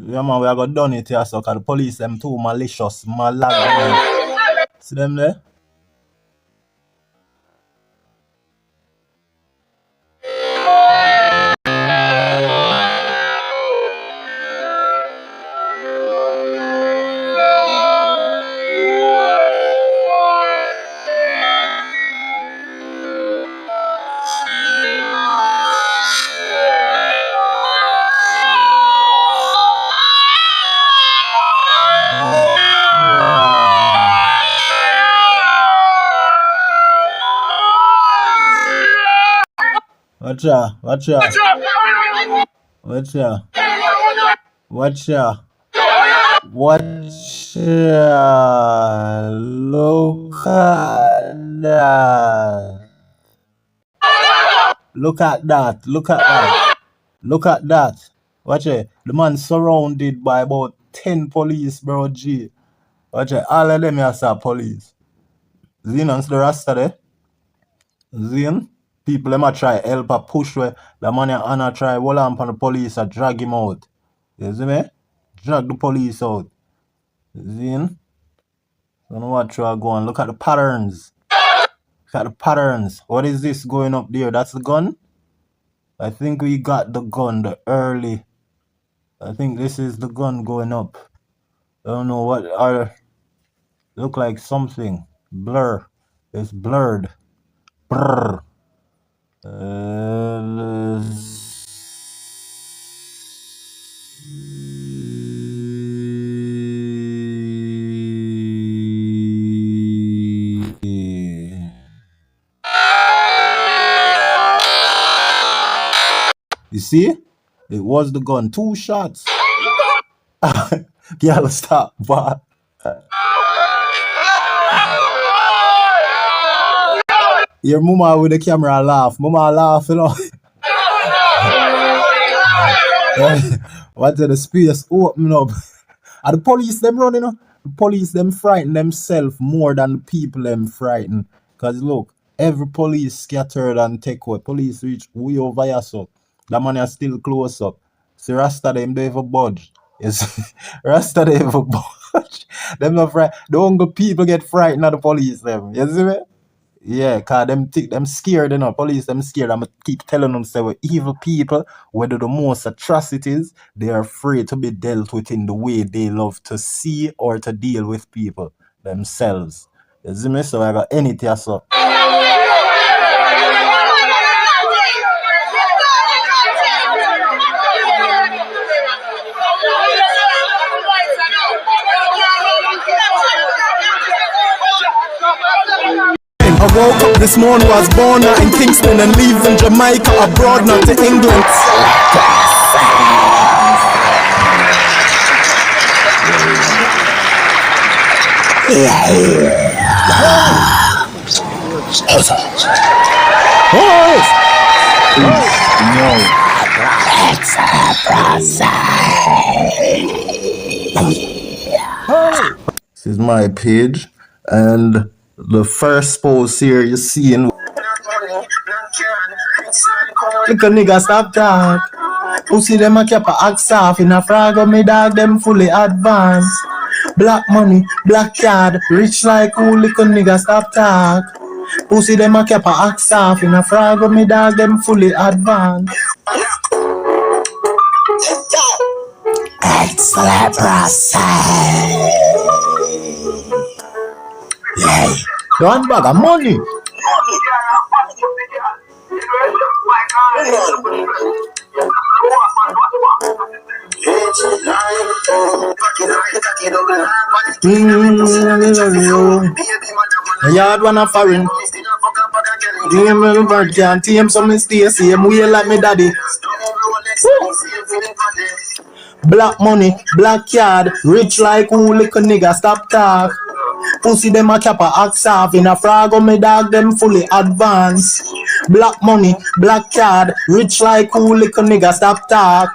Yeah, man, we are going done it here, so because the police, them too malicious, malag. See them there? Watch ya, watch ya. Watch ya. Watch ya. Watch ya. Look at that. Look at that. Look at that. Look at that. Watch it. The man surrounded by about 10 police, bro. G. Watch it. All of them are saw police. Zin and the Rasta there. Zin. People them a try help a push where the man and try hold on the police and drag him out. You see me? Drag the police out. Zin. So now what try go on. Look at the patterns. Look at the patterns. What is this going up there? That's the gun? I think we got the gun, the early. I think this is the gun going up. I don't know what are. Look like something. Blur. It's blurred. Brr. You see? It was the gun. 2 shots. Y'all stop, but your mama with the camera laugh. Mama laugh, you know. What the space open up. And the police them running, you know. The police them frighten themselves more than the people them frighten. Cause look, every police scattered and take out. Police reach way over here, so that man is still close up. See Rasta them don't even budge. Yes. Rasta they even budge. Them not frightened. The younger people get frightened of the police them. You see me? Yeah, cause them scared, you know. Police them scared. I'ma keep telling them say we're evil people, whether the most atrocities, they are afraid to be dealt with in the way they love to see or to deal with people themselves. You see me? So I got anything so. I woke up this morning, was born in Kingston and leaving Jamaica abroad, not to England. This is my page, and the first post here you see in. Look a nigga stop talk. Pussy them a cap a axe off in a frag of me dog them fully advanced. Black money, black card, rich like who little nigga stop talk. Pussy them a cap a axe off in a frag of me dog them fully advanced. It's Leprosy. Yeah. One bag of money. Yard one a foreign. Game little bird can't tame some stay same way like me daddy. Black money, black card, rich like who little nigga stop talk. Pussy them a cap a axe off in a frag of me dog them fully advanced. Black money, black card, rich like who little nigga stop talk.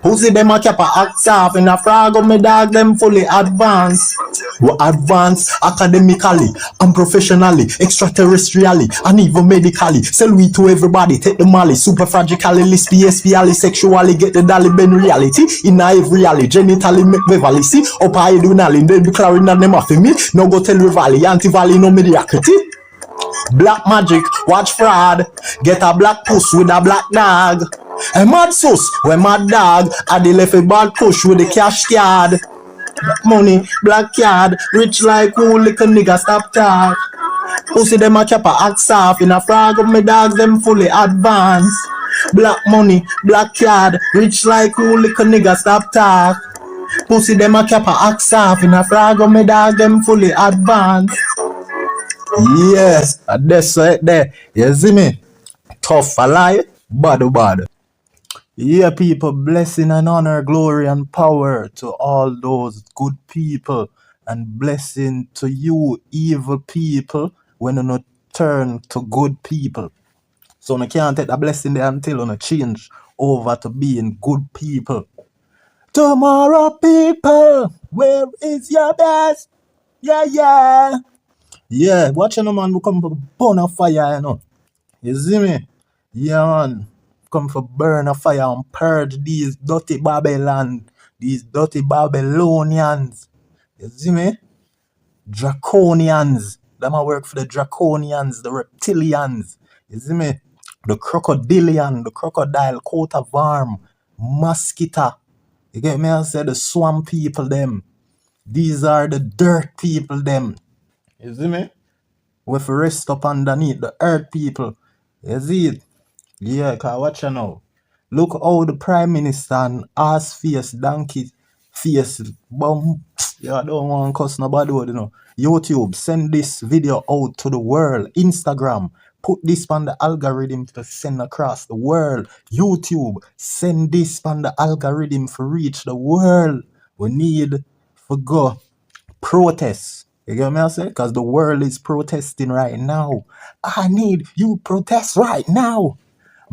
Pussy them a cap a axe off in a frag of me dog them fully advanced. We advance academically and professionally, extraterrestrially, and even medically. Sell we to everybody, take the molly, super fragically, PSPally, sexually, get the dolly ben reality. In every alley, genitally make Beverly see, up I do nally, then be clarin and them off me. No go tell Rivali, anti-valley, no mediocrity. Black magic, watch fraud. Get a black puss with a black dog. A mad sus, when mad dog. Addi left a bad push with the cash card. Money, black card, rich like who little nigga stop talk. Pussy them a chopper act soft. In a frog of me dogs them fully advanced. Black money, black card, rich like who little nigga stop talk. Pussy them a chopper act soft. In a frog of me dogs them fully advanced. Yes, that's right there. You see me? Tough a lie, bad. Yeah, people, blessing and honor, glory and power to all those good people, and blessing to you, evil people, when you not turn to good people. So you can't take the blessing there until you change over to being good people. Tomorrow, people, where is your best? Yeah. Yeah, watching a man who come for burn a fire, you know. You see me? Yeah, man. Come for burn a fire and purge these dirty Babylon, these dirty Babylonians. You see me? Draconians. Them I work for the Draconians, the reptilians. You see me? The crocodilian, the crocodile, coat of arm, mosquito. You get me? I say the swamp people, them. These are the dirt people, them. You see me? With rest up underneath the earth people. You see it? Yeah, cause watch you now. Look how the Prime Minister and ass face, donkey face, bum. Yeah, I don't want to cuss nobody, you know. YouTube, send this video out to the world. Instagram, put this on the algorithm to send across the world. YouTube, send this on the algorithm for reach the world. We need for go protest. You get me I say? Because the world is protesting right now. I need you protest right now.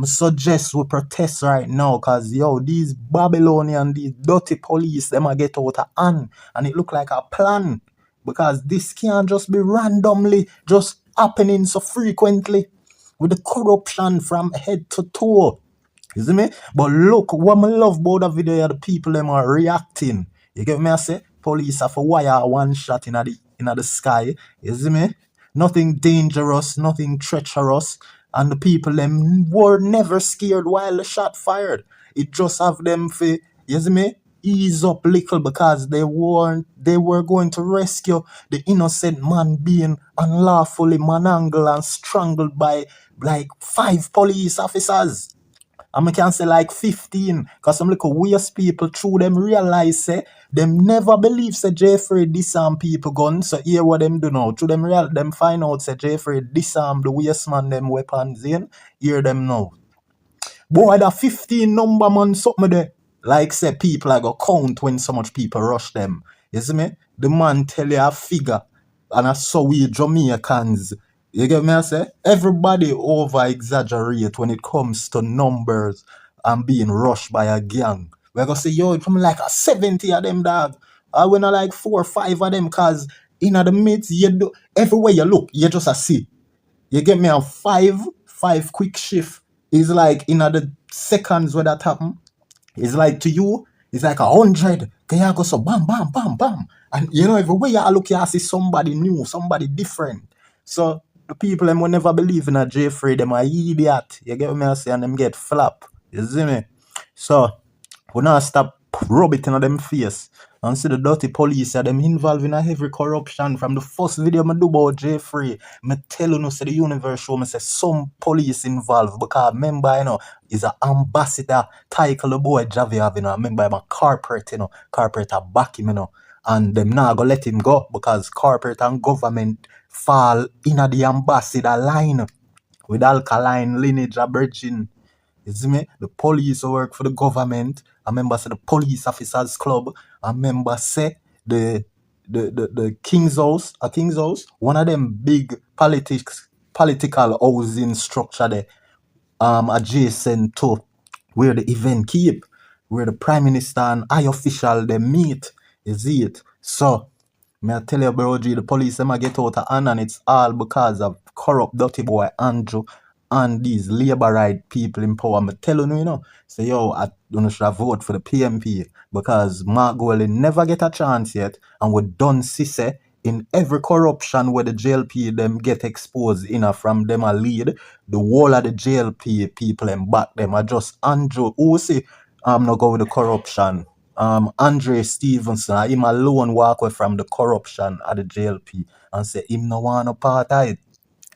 I suggest we protest right now because, yo, these Babylonian, these dirty police, them a get out of hand. And it look like a plan. Because this can't just be randomly just happening so frequently. With the corruption from head to toe. You see me? But look, what I love about the video, the people them are reacting. You get me I say? Police have a wire one shot in the sky. You see me? Nothing dangerous, nothing treacherous. And the people them were never scared while the shot fired. It just have them for, you see me? Ease up little because they were going to rescue the innocent man being unlawfully manangled and strangled by like 5 police officers. And I can say like 15, because some little waste people through them realize say them never believe say Jeffrey disarm people guns. So hear what them do now. Through them find out say Jeffrey disarm the waste man them weapons in. Hear them now. Boy, that 15 number man something there. Like say people I go count when so much people rush them. You see me? The man tell you a figure. And I saw we Jamaicans. You get me I say? Everybody over exaggerate when it comes to numbers and being rushed by a gang. We're gonna say, yo, it from like a 70 of them dog. I win like 4 or 5 of them cause in the midst you do everywhere you look, you just a see. You get me a 5 quick shift is like in the seconds where that happen. It's like to you, it's like 100. Can you go so bam, bam, bam, bam. And you know, everywhere you look, you see somebody new, somebody different. So the people them will never believe in a Jeffrey, them are idiot. You get me I say, and them get flap. You see me? So we not stop rub it in them face. And see the dirty police are them involved in a heavy corruption. From the first video I do about Jeffrey, I tell you, say the universe show me say some police involved. Because remember, you know, is an ambassador title the boy Javi have, you know. Remember I'm a corporate, you know. Corporate are back him, you know. And them now go let him go because corporate and government fall in the ambassador line with alkaline lineage abridging. You see me? The police who work for the government. I remember say the police officers club. I remember say the King's House, one of them big political housing structure there, adjacent to where the event keep, where the Prime Minister and high official they meet. You see it? So Me I tell you, bro, G, the police them a get out of hand, and it's all because of corrupt dirty boy Andrew and these labor-right people in power. Me telling you, you know, say yo, I don't should have vote for the PMP because Mark Golding never get a chance yet, and we done see in every corruption where the JLP them get exposed in from them a lead, the whole of the JLP people and back them are just Andrew. Who say no go with the corruption? Andre Stevenson, him alone walk away from the corruption at the JLP and say him no want no part of it.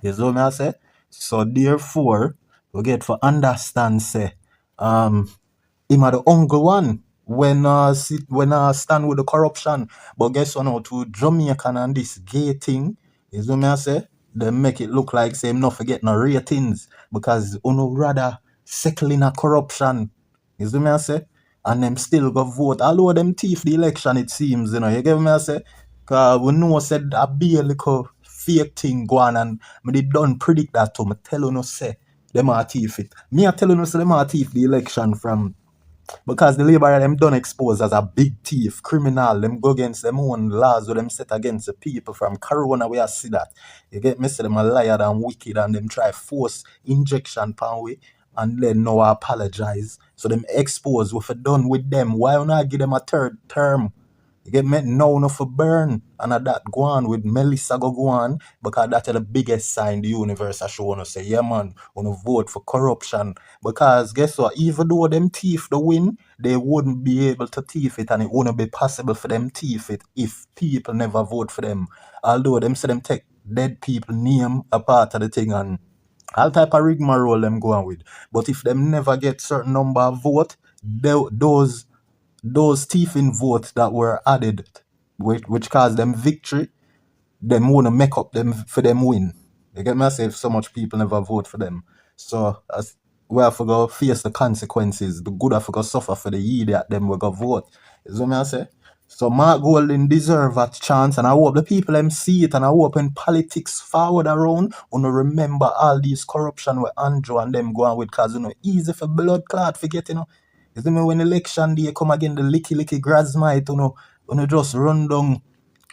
You see what I say? So therefore, we get for understand say him are the uncle one when stand with the corruption. But guess what now, to Jamaican and this gay thing, is what I say? They make it look like say him not forget no ratings because rather settle in a corruption. Is what I say? And them still go vote. Although them thief the election, it seems, you know. You get me I say? Cause we know said a be a little fake thing go on, and me they don't predict that to me tell you say them are thief it. Me I tell you say them are thief the election from because the Labour them done exposed as a big thief, criminal, them go against them own laws with them set against the people from Corona. We see that. You get me say them a liar and wicked and them try force injection pan way and then now apologize. So them exposed what done with them. Why not give them a third term? You get me? Now no for burn. And at that go on with Melissa go on because that's the biggest sign the universe are showing us say, yeah man, wanna vote for corruption. Because guess what? Even though them thief the win, they wouldn't be able to thief it and it wouldn't be possible for them thief it if people never vote for them. Although them say them take dead people name a part of the thing and all type of rigmarole them go on with. But if them never get certain number of vote, those thieving votes that were added, which caused them victory, them want to make up them for them win. You get me? I say if so much people never vote for them. So as we have to go face the consequences, the good have to go suffer for the idiot them will go vote. You see what I say? So Mark Golding deserve a chance, and I hope the people them see it, and I hope when politics forward around, remember all these corruption with Andrew and them going with, cause easy for blood clot forget, You see me when election day come again, the licky grasmite, just run down.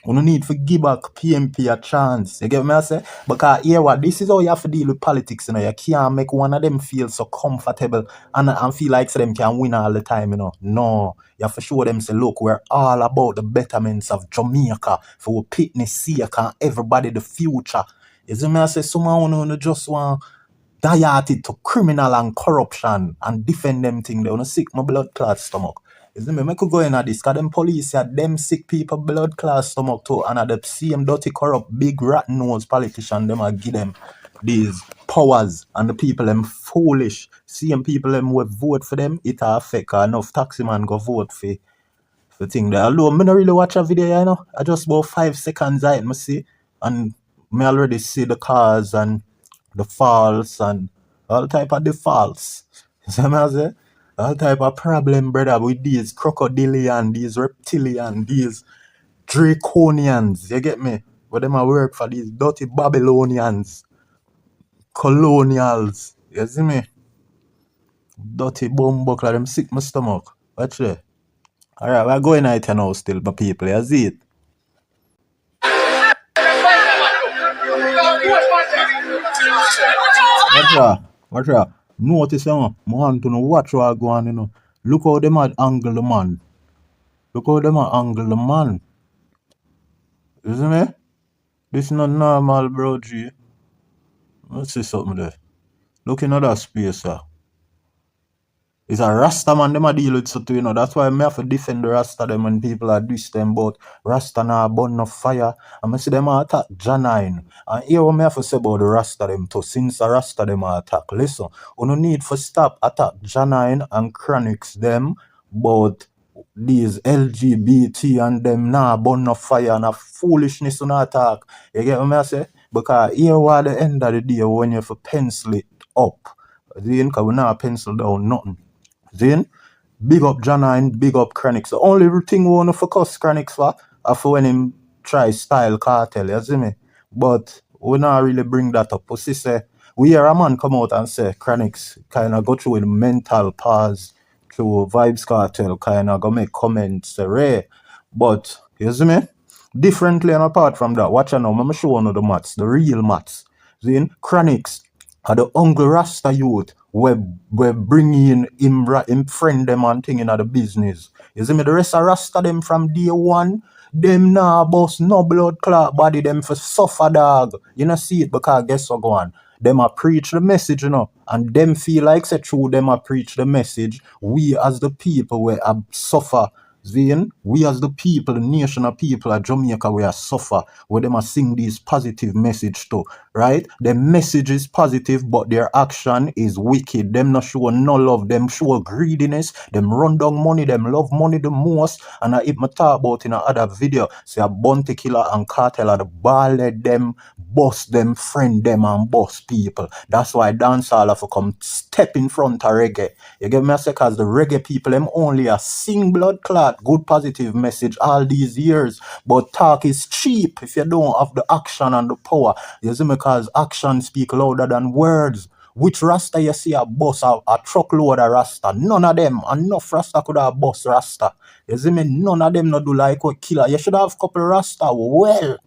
You need to give back PMP a chance. You get me I say? Because here what this is how you have to deal with politics, You can't make one of them feel so comfortable and feel like them can win all the time, No. You have to show them say, look, we're all about the betterments of Jamaica for pitness sake and everybody the future. You see me I say someone just want it to criminal and corruption and defend them thing. They wanna sick my blood clot stomach. You see me? I could go in at this, cause them police are them sick people blood clot stomach too, and at the same dirty corrupt big rat nose politician them I give them these powers, and the people them foolish. Same people them will vote for them, it affect enough taxi man go vote for thing there. Although I don't really watch a video, I just about 5 seconds I see, and me already see the cars and the faults and all type of defaults. You see what I say? All type of problem, brother, with these crocodilian, these reptilian, these draconians. You get me? But them a work for these dirty Babylonians, colonials. You see me? Dirty bumbuckler, them sick my stomach. Watch it. Alright, we're going out here now still, my people. You see it? Watch out. Notice, man, to know watch what go on, Look how them had angle the man. Look how them had angle the man. You see me? This is not normal, bro, G. Let's see something there. Look in that space, sir. It's a Rasta man, them a deal with something, That's why I have to defend the Rasta them when people are diss them about Rasta na burn no fire. And I see them attack Janine. And here what I have to say about the Rasta them too. Since the Rasta them attack, listen, you no need to stop attack Janine and Chronics them, but these LGBT and them nah burn no fire and a foolishness on attack. You get what I say? Because here what the end of the day when you have to pencil it up. Then because we not pencil down nothing. Then, big up Janine, big up Chronics. The only thing we want to focus Chronics for when him try style Kartel, you see me? But we not really bring that up. But say, we hear a man come out and say Chronics kind of go through a mental pause through Vybz Kartel, kind of go make comments, Ray. But, you see me? Differently and apart from that, watch out now, I'm showing you the maths, the real maths. See, Chronics are the Uncle Rasta youth we bring in him friend them and thing in the business. You see me, the rest of Rasta them from day one, them nah boss no blood clot body them for suffer dog. You know see it because guess what go on? Them a preach the message, you know, and them feel like say true them a preach the message. We as the people we suffer. Then we as the people, the nation of people of Jamaica, we are suffer where them are sing this positive message too, right? The message is positive, but their action is wicked. Them not show no love, them show greediness, them run down money, them love money the most. And I even talk about in another video, say a bounty killer and Kartel are the ballad them, boss them, friend them, and boss people. That's why dancehall have to come step in front of reggae. You get me? I say, cause the reggae people, them only a sing blood clot, good positive message all these years. But talk is cheap if you don't have the action and the power. You see me? Cause action speak louder than words. Which Rasta you see a bus, a truckload of Rasta? None of them. Enough Rasta could have bus Rasta. You see me? None of them not do like what killer. You should have couple Rasta. Well,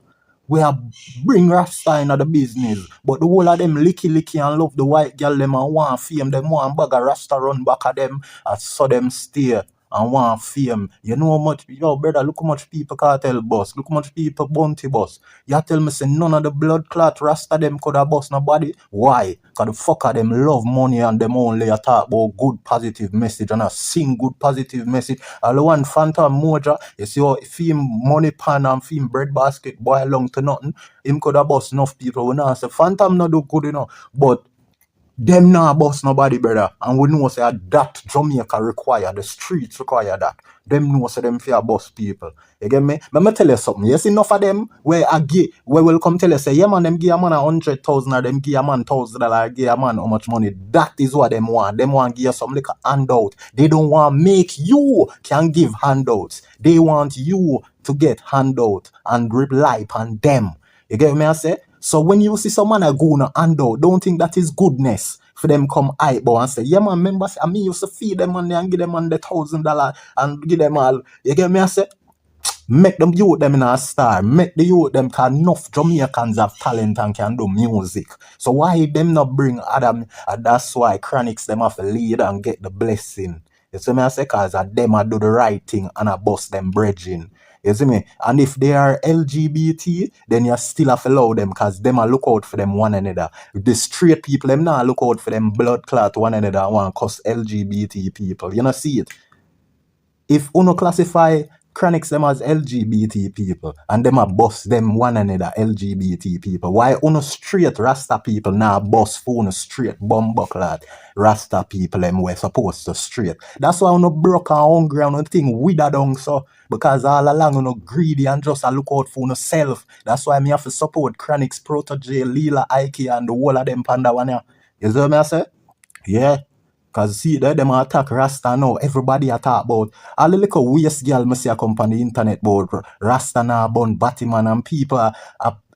we have bring Rasta into the business. But the whole of them licky and love the white girl them and want fame. Them want bag of Rasta run back at them and saw them stay and want fame. You know how much, yo brother, look how much people Kartel bus. Look how much people Bounty bus. You tell me say none of the blood clot Rasta them could have bust nobody. Why? Because the fuck of them love money and them only talk about good positive message and a sing good positive message. All the one Phantom Moja, you see how fame money pan and fame bread basket boy long to nothing. Him could have bust enough people. We now say Phantom not do good enough. But them nah boss nobody, brother. And we know say that Jamaica require, the streets require that. Them know say them fear boss people. You get me? Let me tell you something. You see enough of them where will come tell you say, yeah man, them give a man 100,000 or them give a man $1,000, give a man how much money. That is what them want. Them want give you some like a handout. They don't want make you can give handouts. They want you to get handout and rely on them. You get me I say? So when you see someone go on a handout, don't think that is goodness for them come eyeball and say, yeah man, members, I mean used to feed them money and give them on the $1,000 and give them all. You get me I say? Make them youth them in a star. Make the youth them cause enough Jamaicans have talent and can do music. So why them not bring Adam? And that's why Chronics them have to lead and get the blessing. You see me I say? Cause them a do the right thing and I bust them bridging. You see me? And if they are LGBT, then you still have to allow them because them a look out for them one another. The straight people, them not look out for them blood clot one another and want cuss LGBT people. You know see it? If uno classify Chronics them as LGBT people and them a boss them one another LGBT people, why uno straight Rasta people now boss for uno straight Bumbohole Rasta people them were supposed to straight? That's why uno broke and hungry and uno thing wither down so because all along uno greedy and just a look out for uno self. That's why me have to support Chronics, Protege, Lila, Ike and the whole of them panda one. You see what I say? Yeah. Cause see that them attack Rasta now. Everybody attack about all the little waste girl me see a come on the internet about Rasta now bun Batman and people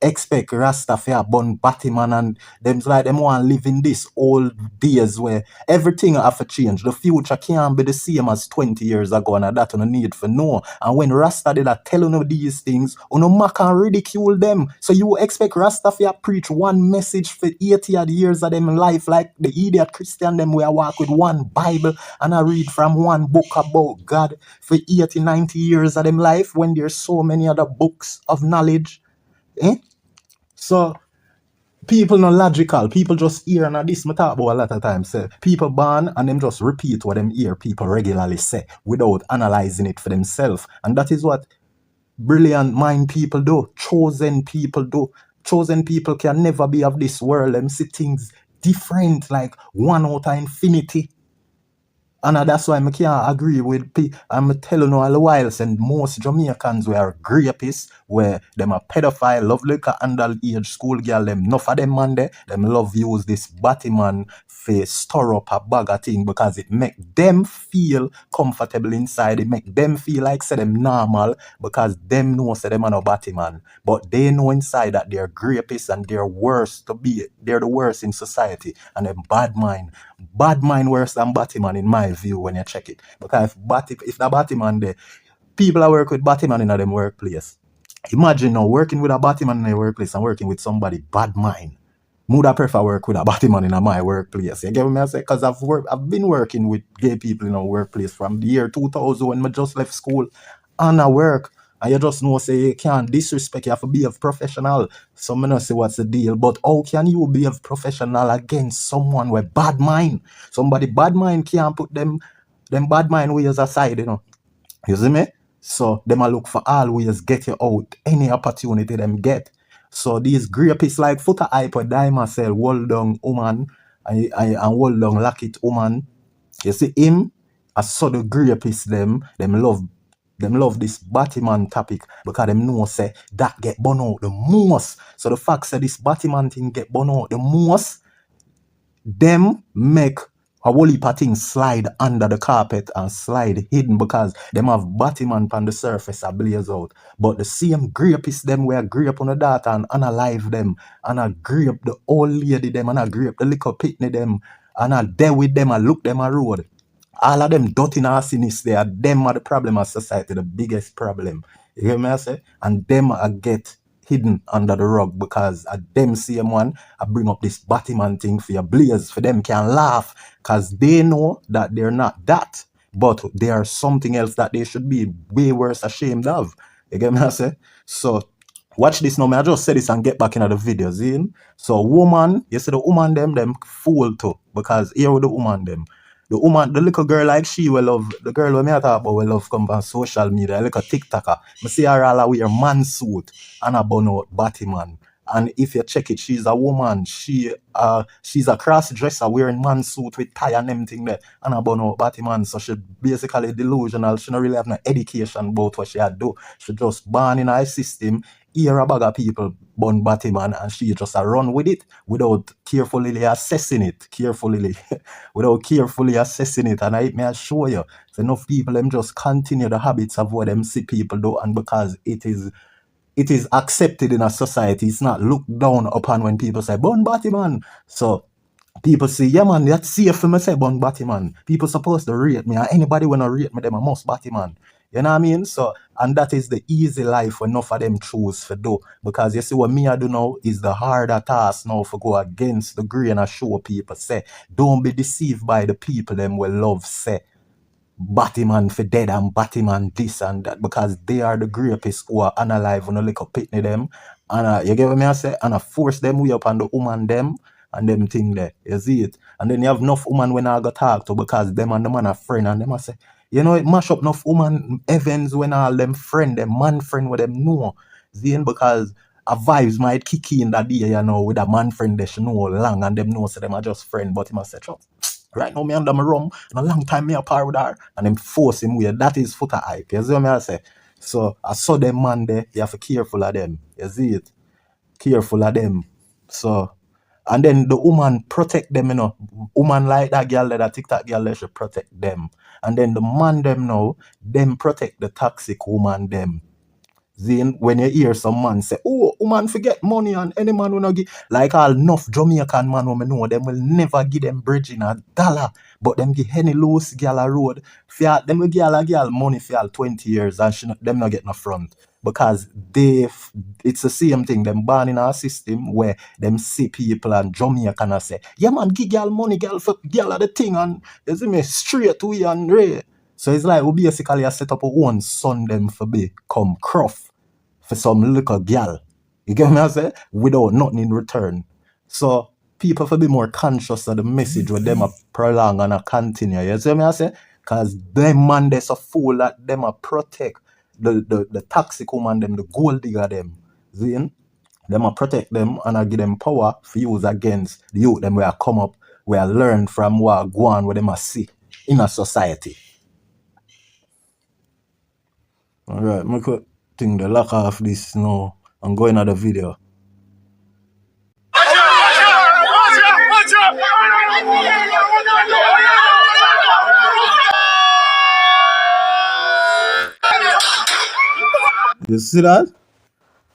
expect Rasta for bun Batman and them's like them want live in this old days where everything have to change. The future can't be the same as 20 years ago and that you need for know. And when Rasta did a tell you these things, you mock and ridicule them. So you expect Rasta for preach one message for 80 odd years of them life like the idiot Christian them where I walk with one Bible and I read from one book about God for 80, 90 years of them life when there's so many other books of knowledge. So people not logical. People just hear and this me talk about a lot of times. Say people born and them just repeat what them hear people regularly say without analyzing it for themselves. And that is what brilliant mind people do. Chosen people do. Chosen people can never be of this world. Them see things different, like one out of infinity. And that's why I can't agree with people. I'm telling you all the while, and most Jamaicans were rapists, where them a pedophile, love liquor, underage school girl, them enough of them man there, them love use this Batman face stir up a bag of thing because it make them feel comfortable inside. It make them feel like say them normal because them know say them are no Batman. But they know inside that they're rapists and they're worse to be. They're the worst in society. And them bad mind worse than Batman in my view when you check it. Because if the Batman there, people are work with Batman in them workplace. Imagine now working with a Batman in a workplace and working with somebody bad mind. Would I prefer work with a Batman in my workplace? You get what I say? Because I've been working with gay people in our workplace from the year 2000 when I just left school and I work. And you just know, say, you can't disrespect, you have to be a professional. So I don't say what's the deal, but how can you be a professional against someone with bad mind? Somebody bad mind can't put them bad mind ways aside, you know. You see me? So them a look for always get you out any opportunity them get. So these grapists like Footer Hyper, Diamond Cell, hold down woman, and hold down lock it woman. You see him, I saw the grapists them love this Batman topic because them know say that get burn out the most. So the fact that this Batman thing get burn out the most, them make a whole heap of things slide under the carpet and slide hidden because them have Batman on the surface a blaze out. But the same grapists them where grape on the data and unalive them and I grape the old lady them and I grape the little pitney them and I there with them and look them a road. All of them dirty nastiness there, them are the problem of society, the biggest problem. You hear me I say? And them are get hidden under the rug because them same one I bring up this Batman thing for your blaze for them can laugh because they know that they're not that, but they are something else that they should be way worse ashamed of. You get me I say? So watch this now. I just say this and get back into the video. See? So woman, you see the woman them fool too because here with the woman them. The woman, the little girl like she will love, the girl when me I talk about will love come on social media, like a TikToker. I see her all wear man suit and a bun out Batman. And if you check it, she's a woman. She's a cross dresser wearing man suit with tie and everything there and a bun out Batman. So she basically delusional. She don't really have no education about what she had do. She just born in her system, hear a bag of people bun Batman and she just a run with it without carefully assessing it. Without carefully assessing it. And I may assure you, so enough people them just continue the habits of what them see people do, and because it is accepted in a society, it's not looked down upon when people say bun Batman. So people say, yeah man, that's safe for me say bun Batman. People supposed to rate me, and anybody wanna rate me, them a must Batman. You know what I mean? So, and that is the easy life enough of them choose for do. Because you see what me I do now is the harder task now for go against the grain and show people say, don't be deceived by the people them will love say Batman for dead and Batman this and that because they are the grapists who are unalive when a little pitney them. And you get what me I say? And I force them way up on the woman them and them thing there. You see it? And then you have enough woman when I go talk to because them and the man are friend and them I say, you know, it mash up enough woman Evans when all them friend, them man friend with them know. See, because a vibes might kick in that day, you know, with a man friend they should know long and them know so them are just friend, but he must say, right now me under my rum, and a long time me apart with her, and them force him where that is Footer hype. You see what I say? So I saw them man there, you have to be careful of them. You see it? Careful of them. So and then the woman protect them, you know. Woman like that girl, that TikTok girl, they should protect them. And then the man them now, them protect the toxic woman them. Then when you hear some man say, oh, woman forget money and any man will not give, like all enough Jamaican man who know, them will never give them bridge in $1, but them give any loose girl a road. Them will give a girl money for all 20 years and them not get no front. Because it's the same thing, them born in our system where them see people and Jamaican and say, yeah man, give girl money, girl for girl of the thing and you see me straight to you and Ray. So it's like we basically set up our own son them for become cruff for some little girl. You get me I say? Without nothing in return. So people for be more conscious of the message with them a prolong and a continue. You see me I say? Because them man there's a fool that them a protect the toxic woman them, the gold digger them. See? Them a protect them and I give them power for use against the youth them where I come up, where I learn from what I go on, what them a see in a society. Alright, I could think the lock off this now and go into the video. You see that?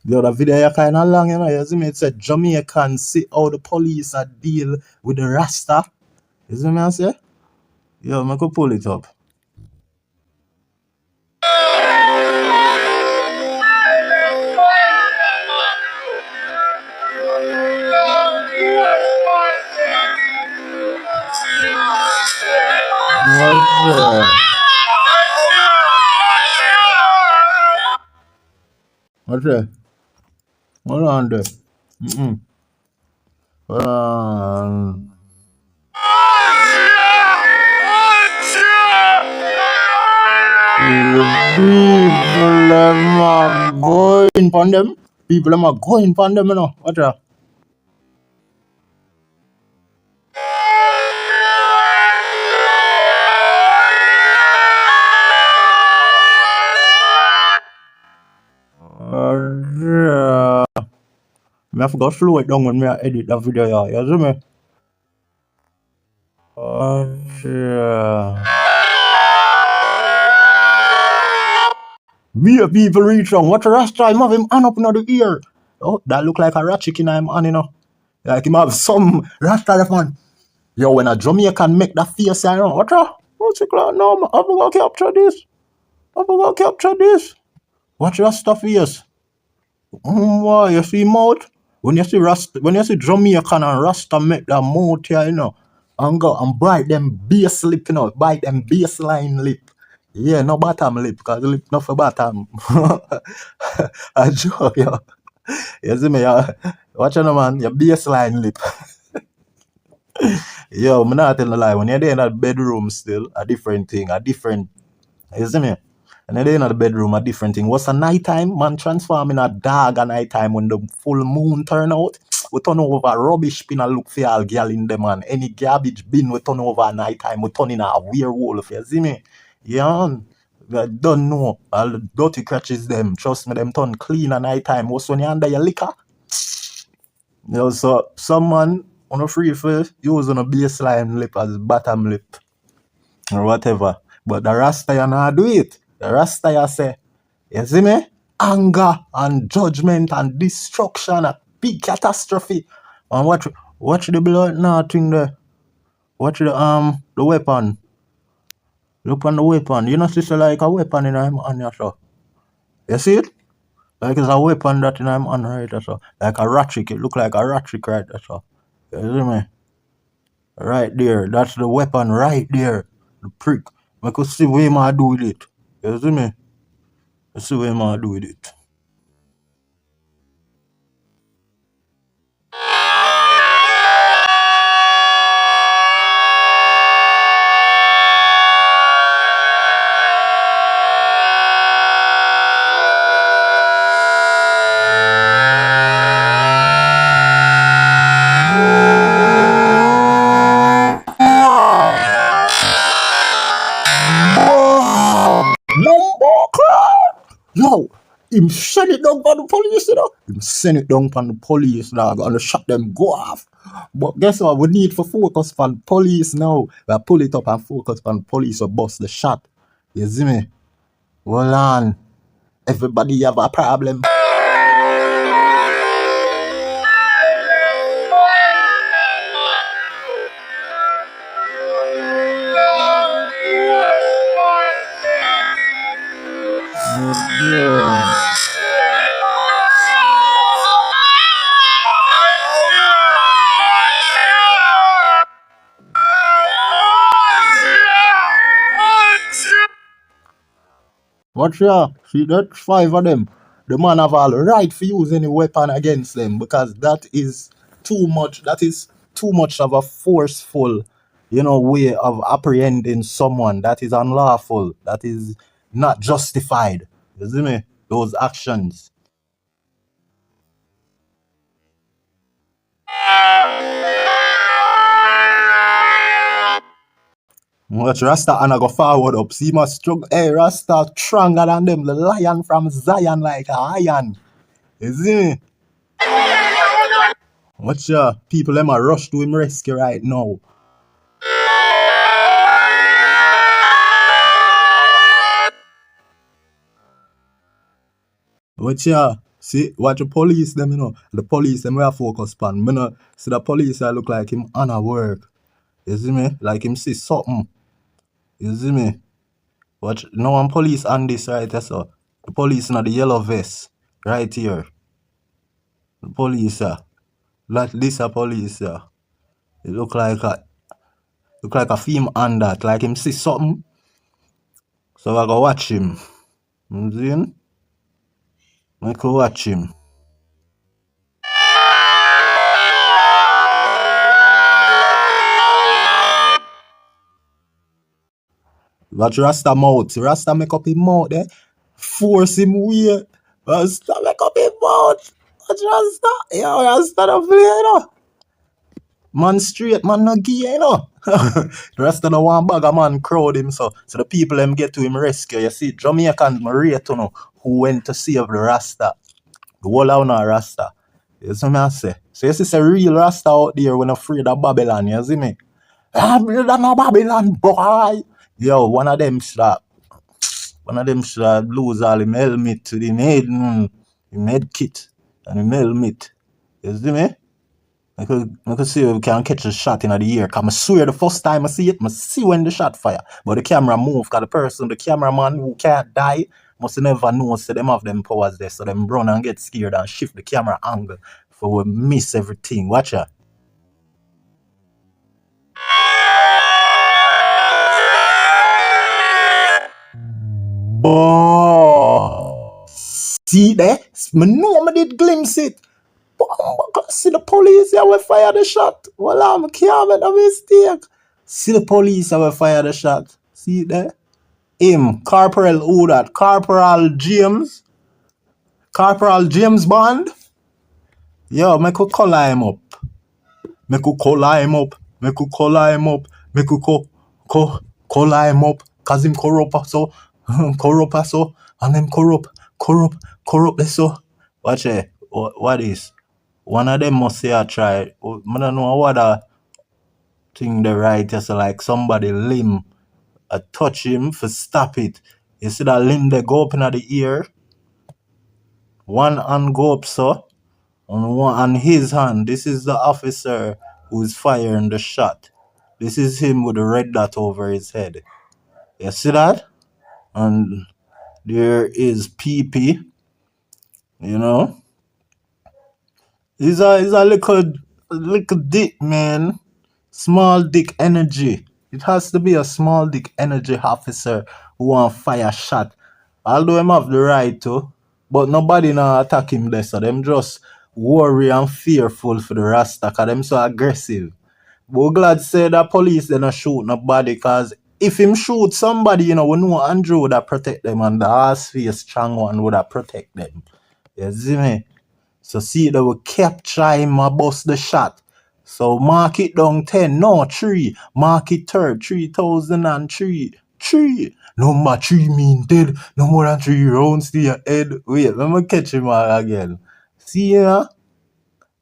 The other video you kind of long, you know. You see me? It said Jamaican see how the police are deal with the Rasta. You see me I say? Yo, I could pull it up. What's that? Hold on there. Hold on. People them are going on them. People them are going on them, you know. What's that? Yeah. I forgot to slow it down when I edit that video, yeah. You see me? Yeah. Me people reach on. Watch the Rasta, him have him hand up in the ear. Oh, that look like a rat chicken in him hand, you know. Like him have some Rasta left man. Yo, when a Jamaican make that face, you know, what the? What's it called? No, I'm gonna capture this. I'm gonna capture this. Watch Rasta face. Wow, you see mouth? When you see Rasta, when you see Jamaican and Rasta make that mouth here, you know, and go and bite them base lip, you know, bite them baseline lip. Yeah, no bottom lip, because lip not for bottom. I joke, yo. You see me, yo? Watch out, man, your baseline lip. Yo, I'm not telling a lie. When you're there in that bedroom still, a different thing, a different, you see me? And then in the bedroom, a different thing. What's a nighttime? Man transform in a dog at nighttime when the full moon turn out. We turn over rubbish bin and look for all girl in them, man. Any garbage bin we turn over at nighttime, we turn in a werewolf, you see me? Yeah, I don't know. All the dirty crutches them. Trust me, them turn clean at nighttime. What's when you under your liquor? You know, so some man on a free for using a baseline lip as bottom lip or whatever. But the Rasta you not do it. The Rasta you say, you see me? Anger and judgment and destruction, a big catastrophe. And watch the blood now thing there. Watch the weapon. Look on the weapon. You know sister like a weapon in him on your show. You see it? Like it's a weapon that in him on right so. Like a ratchet. It look like a ratchet right so. You see me? Right there. That's the weapon right there. The prick. I could see what I do with it. You see me? You see what I do with it. Yo, him send it down on the police, you know. Him send it down on the police, dog, and shot them go off. But guess what? We need to focus on police now. We pull it up and focus on police or bust the shot. You see me? Hold on. Everybody have a problem. Watch ya. See, that's 5 of them. The man have all right for use any weapon against them because that is too much. That is too much of a forceful, way of apprehending someone. That is unlawful. That is not justified. You see me? Those actions. Watch Rasta and I go forward up. See my struggle. Hey, Rasta stronger than them. The lion from Zion like a iron. You see me? Watch ya. People them a rush to him rescue right now. Watch ya. See, watch the police them, The police them we are focused on. Me no see the police I look like him on a work. You see me? Like him see something. You see me? Watch no one police on this right there, so. The police in the yellow vest. Right here. The police, Like this a police, It look like a Look like a film on that, like him see something. So I go watch him. You see? I go watch him. Watch Rasta mouth. Rasta make up his mouth there. Force him weird. Rasta make up his mouth. Watch Rasta. Yo, Rasta don't play, you know. Man straight, man no gay, you know. The rest of the one bag of man crowd him so the people them get to him rescue. You see, Jamaicans rate to know who went to save the Rasta. The whole of no Rasta. You see me I say? So you see it's a real Rasta out there when afraid of Babylon, you see me? I'm no Babylon boy. Yo, one of them should lose all him helmet to the head, him head kit and him helmet. You see me? I could see if we can catch a shot in the air. Cause I swear the first time I see it, I see when the shot fire. But the camera move, cause the cameraman who can't die, must never know so them have them powers there. So them run and get scared and shift the camera angle for we miss everything. Watch out. Oh, see there? I know I did glimpse it. See the police here will fire the shot. Well, I can't make a mistake. See the police here will fire the shot. See it there? Him, Corporal who that? Corporal James Bond. Yo, make we color him up. Make we color him up. Make we color him up. Make we color him up. Cause him corrupt so. Corrupt so. And them corrupt so. Watch it. What is? One of them must say I try. I don't know what a thing the right is like somebody limb. I touch him for stop it. You see that limb they go up in the ear. One hand go up so. On his hand. This is the officer who's firing the shot. This is him with the red dot over his head. You see that? And there is PP. You know? He's a little dick, man. Small dick energy. It has to be a small dick energy officer who want fire shot. Although him have the right to, but nobody now attack him there, so them just worry and fearful for the Rasta, cause them so aggressive. But we glad say that police they not shoot nobody, cause if him shoot somebody, you know, we know Andrew would have protect them and the HorseFace Chang one would have protect them. You see me? So see they will capture him and bust the shot. So mark it down 10, no 3. Mark it third, 3003. 3. Number 3 mean dead. No more than 3 rounds to your head. Wait, let me catch him again. See here?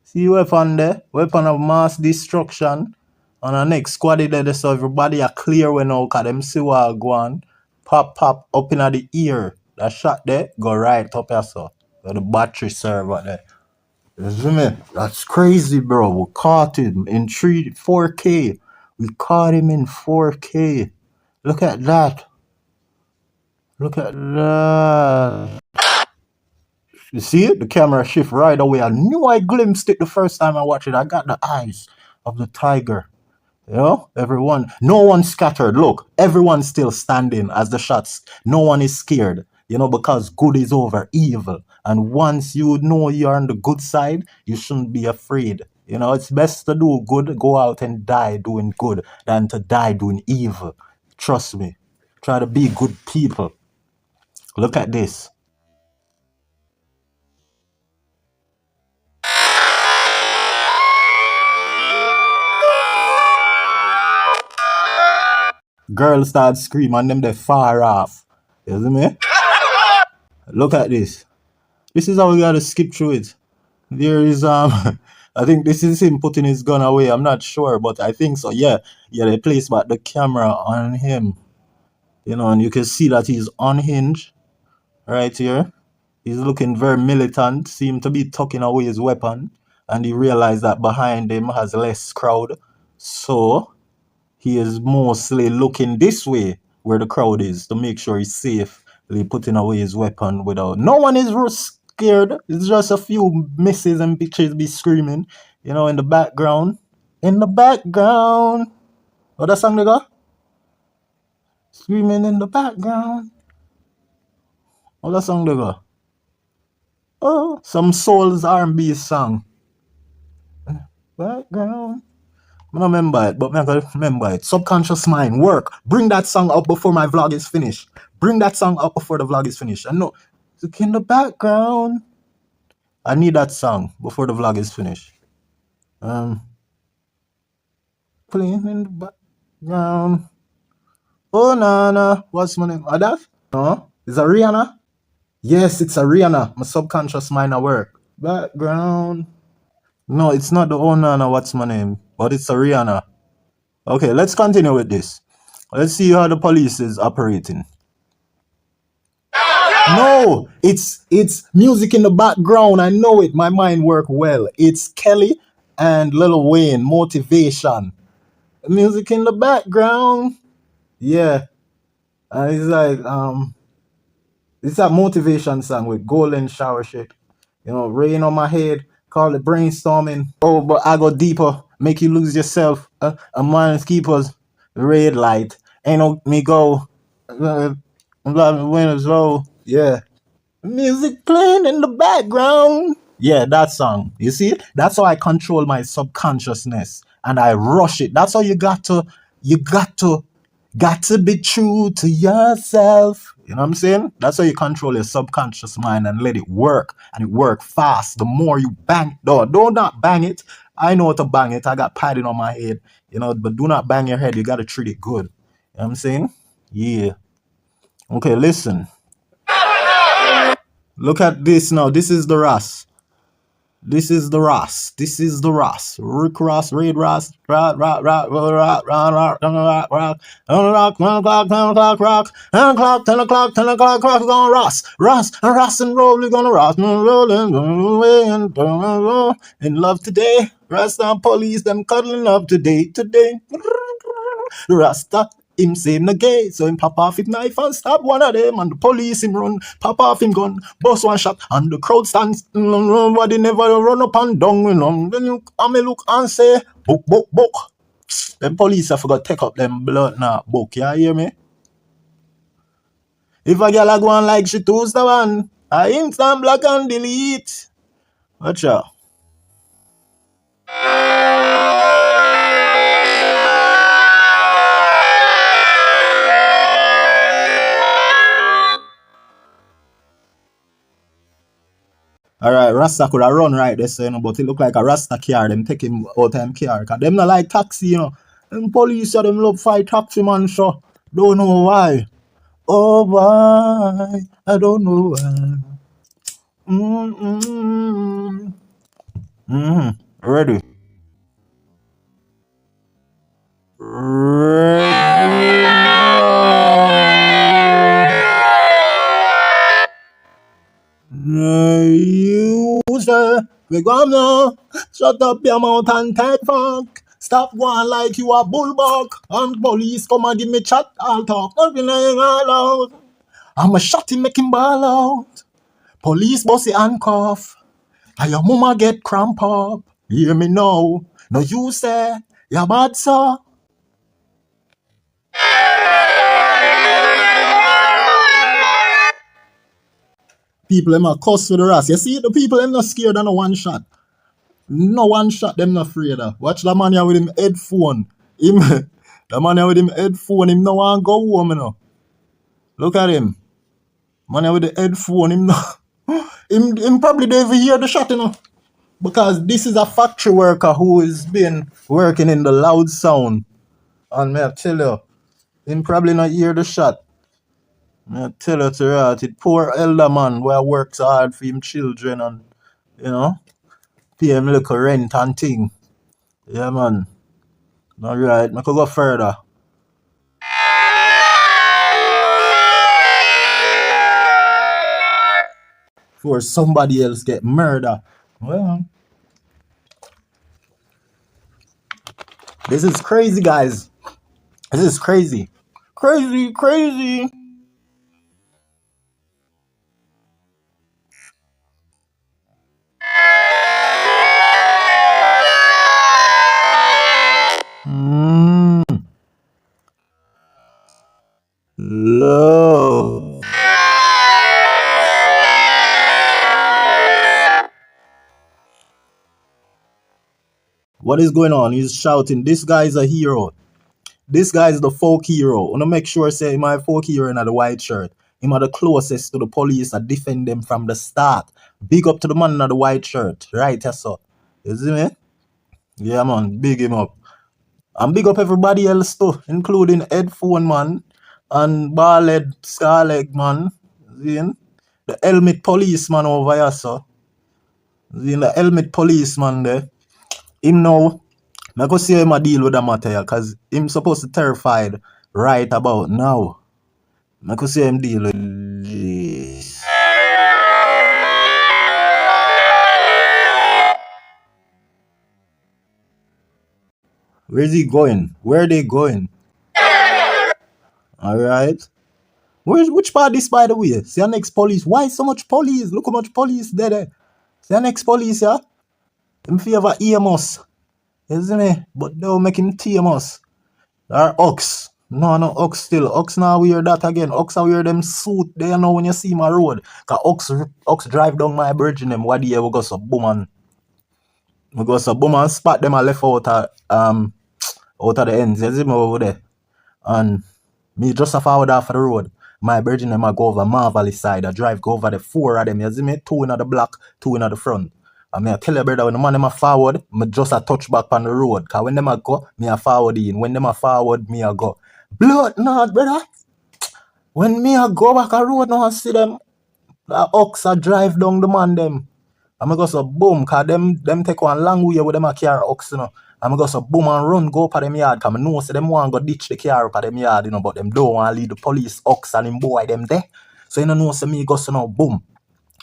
See weapon there? Weapon of mass destruction. And the next squad there, so everybody are clear when now, cause them see what go on. Pop up in the ear. That shot there, go right up here so. The battery server there. You see me? That's crazy, bro. We caught him in 4K. We caught him in 4K. Look at that. Look at that. You see it? The camera shift right away. I knew I glimpsed it the first time I watched it. I got the eyes of the tiger. You know, no one scattered. Look, everyone's still standing as the shots. No one is scared, you know, because good is over evil. And once you know you're on the good side, you shouldn't be afraid. You know, it's best to do good, go out and die doing good than to die doing evil. Trust me. Try to be good people. Look at this. Girls start screaming and them they far off. You see me? Look at this. This is how we gotta skip through it. There is I think this is him putting his gun away. I'm not sure, but I think so. Yeah, they placed back the camera on him. You know, and you can see that he's unhinged right here. He's looking very militant, seemed to be tucking away his weapon, and he realized that behind him has less crowd. So he is mostly looking this way where the crowd is to make sure he's safely putting away his weapon without. No one is scared. It's just a few misses and bitches be screaming, you know, in the background. In the background. What that song they go? Screaming in the background. What that song they go? Oh, some Soul's R&B song. Background. I don't remember it, but I gotta remember it. Subconscious mind, work. Bring that song up before my vlog is finished. Bring that song up before the vlog is finished. I know. Look in the background. I need that song before the vlog is finished. Playing in the background. Oh, Nana. What's my name? Addi? No? Is it Rihanna? Yes, it's a Rihanna. My subconscious mind at work. Background. No, it's not the Oh Nana. What's my name? But it's a Rihanna. Okay, let's continue with this. Let's see how the police is operating. No, it's music in the background. I know it. My mind work well. It's Kelly and Lil Wayne, Motivation. Music in the background. Yeah. It's like it's a motivation song with golden shower shit. You know, rain on my head, call it brainstorming. Oh, but I go deeper, make you lose yourself. A mind's keepers, red light. Ain't no me go. I'm loving the winter's low. Yeah. Music playing in the background. Yeah, that song. You see? That's how I control my subconsciousness and I rush it. That's how you got to be true to yourself. You know what I'm saying? That's how you control your subconscious mind and let it work. And it work fast. The more you bang, don't not bang it. I know how to bang it. I got padding on my head. You know, but do not bang your head. You gotta treat it good. You know what I'm saying? Yeah. Okay, listen. Look at this now. This is the Ross. This is the Ross. This is the Ross. Rick Ross, Red Ross, rock, rock, rock, rock, rock, rock, rock, rock, rock, 10 o'clock, rock, 10 o'clock, 10 o'clock, 10 o'clock, rock, we're gonna Ross, Ross, and Ross and roll, we're gonna Ross, rolling, away, and in love today. Rasta and police, them cuddling up today. Rasta, him same the gay, so him pop off his knife and stab one of them, and the police him run, pop off him gun, bust one shot, and the crowd stands, nobody never run up and down, you know. Then you come look and say, book, book, book. Them police I forgot take up them blood now, book, you hear me? If a girl a go on like she toast the one, I instant block and delete. Watch out. Alright, Rasta could have run right there, so, you know, but it look like a Rasta car, them take him out time car. Cause them not like taxi, you know. Them police, them love fight taxi man, so don't know why. Oh, why? I don't know why. Ready. You say, we gonna shut up your mouth and take fuck. Stop going like you a bulldog. And police come and give me chat, I'll talk. Nothing all out. I'ma shot him, make him ball out. Police bossy handcuff. And your mama get cramp up. Hear me now. No you say, you're bad sir. People them a cuss with the ass. You see the people them not scared of no one shot. No one shot them not afraid of. Watch the man here with him headphone. Him the man here with him headphone, him no want go home, you know. Look at him. Man here with the headphone, him no him probably don't even hear the shot, you know. Because this is a factory worker who has been working in the loud sound. And may I tell you, him probably not hear the shot. May I tell you to right, it poor elder man where works hard for him children and, you know, pay him little rent and thing. Yeah, man. Alright, I could go further. Before somebody else get murdered. Well, this is crazy, guys. This is crazy. Crazy, crazy. What is going on? He's shouting, this guy is a hero. This guy is the folk hero. I want to make sure say my folk hero in the white shirt. Him are the closest to the police that defend them from the start. Big up to the man in the white shirt. Right, yes, sir. You see me? Yeah, man. Big him up. And big up everybody else too, including Headphone Man and Ballhead Scarleg Man. See? The helmet policeman over here, sir. See, the helmet policeman there. Him now, I go see him a deal with the matter here, because him supposed to terrified right about now. I go see him deal with this. Where's he going? Where are they going? Alright. Which part this, by the way? See the next police. Why so much police? Look how much police there. See the next police, yeah? Him favor Amos. You see me? But they'll make him TMS. Or Ox. No, Ox still. Ox now wear that again. Ox now wear them suit there now when you see my road. Cause Ox drive down my bridge in them. What do you ever go so boom and we go so boom and spot them and left out of the ends. You see me over there? And me just a forward off the road. My virgin them I go over Marvelly side. I drive go over the 4 of them. You see me? 2 in the back, 2 in the front. And me I tell you brother, when the man them a forward, me just a touch back on the road. Cause when them a go, me a forward in. When them a forward, me a go. Blood not brother. When me a go back a road now I see them, the ox a drive down the man them. I'm go so boom, cause them take one long way with them a carry ox, you know. I'm go so boom and run go up at them yard. Cause I know say them want go ditch the car up at them yard, you know, but them don't want to leave the police ox and him boy them there. So you know say me go so now boom.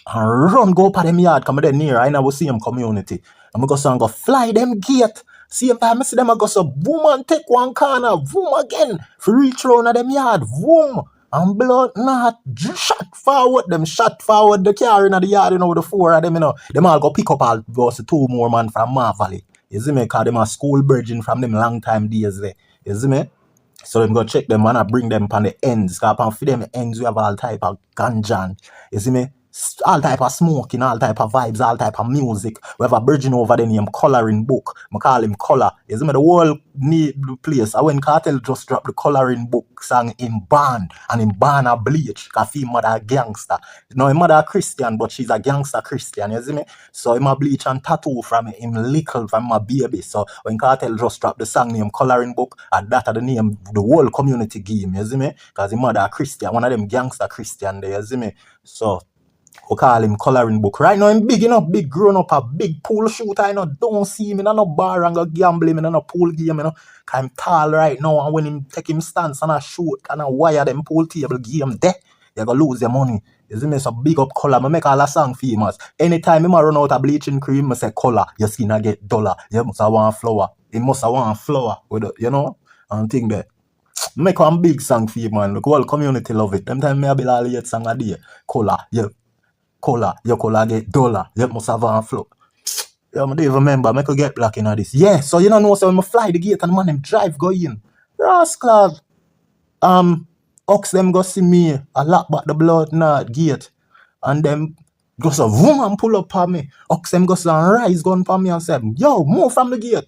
And run go up at them yard, come there near, I never see them community. I'm go so and go fly them gate. See if I see them, I go so boom and take one corner, boom again. For reach round at them yard, boom. And blood not shot forward the car in the yard, you know, the 4 of them, you know. Them all go pick up all those 2 more man from Marvelly. You see me? Cause them a school bridging from them long time days there. You see me? So them go check them and I bring them on the ends. Cause on for them ends we have all type of ganja. You see me? All type of smoking, all type of vibes, all type of music. We have a virgin over there named Coloring Book. I call him Color. You see me? The whole need the place. I when Kartel just dropped the Coloring Book song in band. And in band a bleach. Cause his mother a gangster. No, his mother a Christian, but she's a gangster Christian. You see me? So him a bleach and tattoo from him little from my baby. So when Kartel just dropped the song named Coloring Book, and that are the name the whole community game. You see me? Cause his mother a Christian. One of them gangster Christian there. You see me? So we call him Coloring Book. Right now, I'm big enough, big grown up, a big pool shooter. I know, don't see him in no bar and go gambling in no pool game. You know, cause I'm tall right now, and when him take him stance and I shoot and I wire them pool table game there, you gonna lose your money. You see me? So big up Color. I make all a song famous. Anytime I run out of bleaching cream, I say Color, your skin a get duller. You must have one flower. It must have one flower with it, you know, and thing there. Make one big song for you, man. Look, whole community love it. Them time me a build all 8 song a day. Color, yeah. Color, your color get dollar. You must have one flow. Yeah, I don't even remember. I could get black in this. Yeah, so you know, so when I fly the gate and man them drive go in. Rascal. Ox them go see me. I lock back the blood not gate. And them go so vroom and pull up on me. Ox them go so and rise gun for me and say, yo, move from the gate.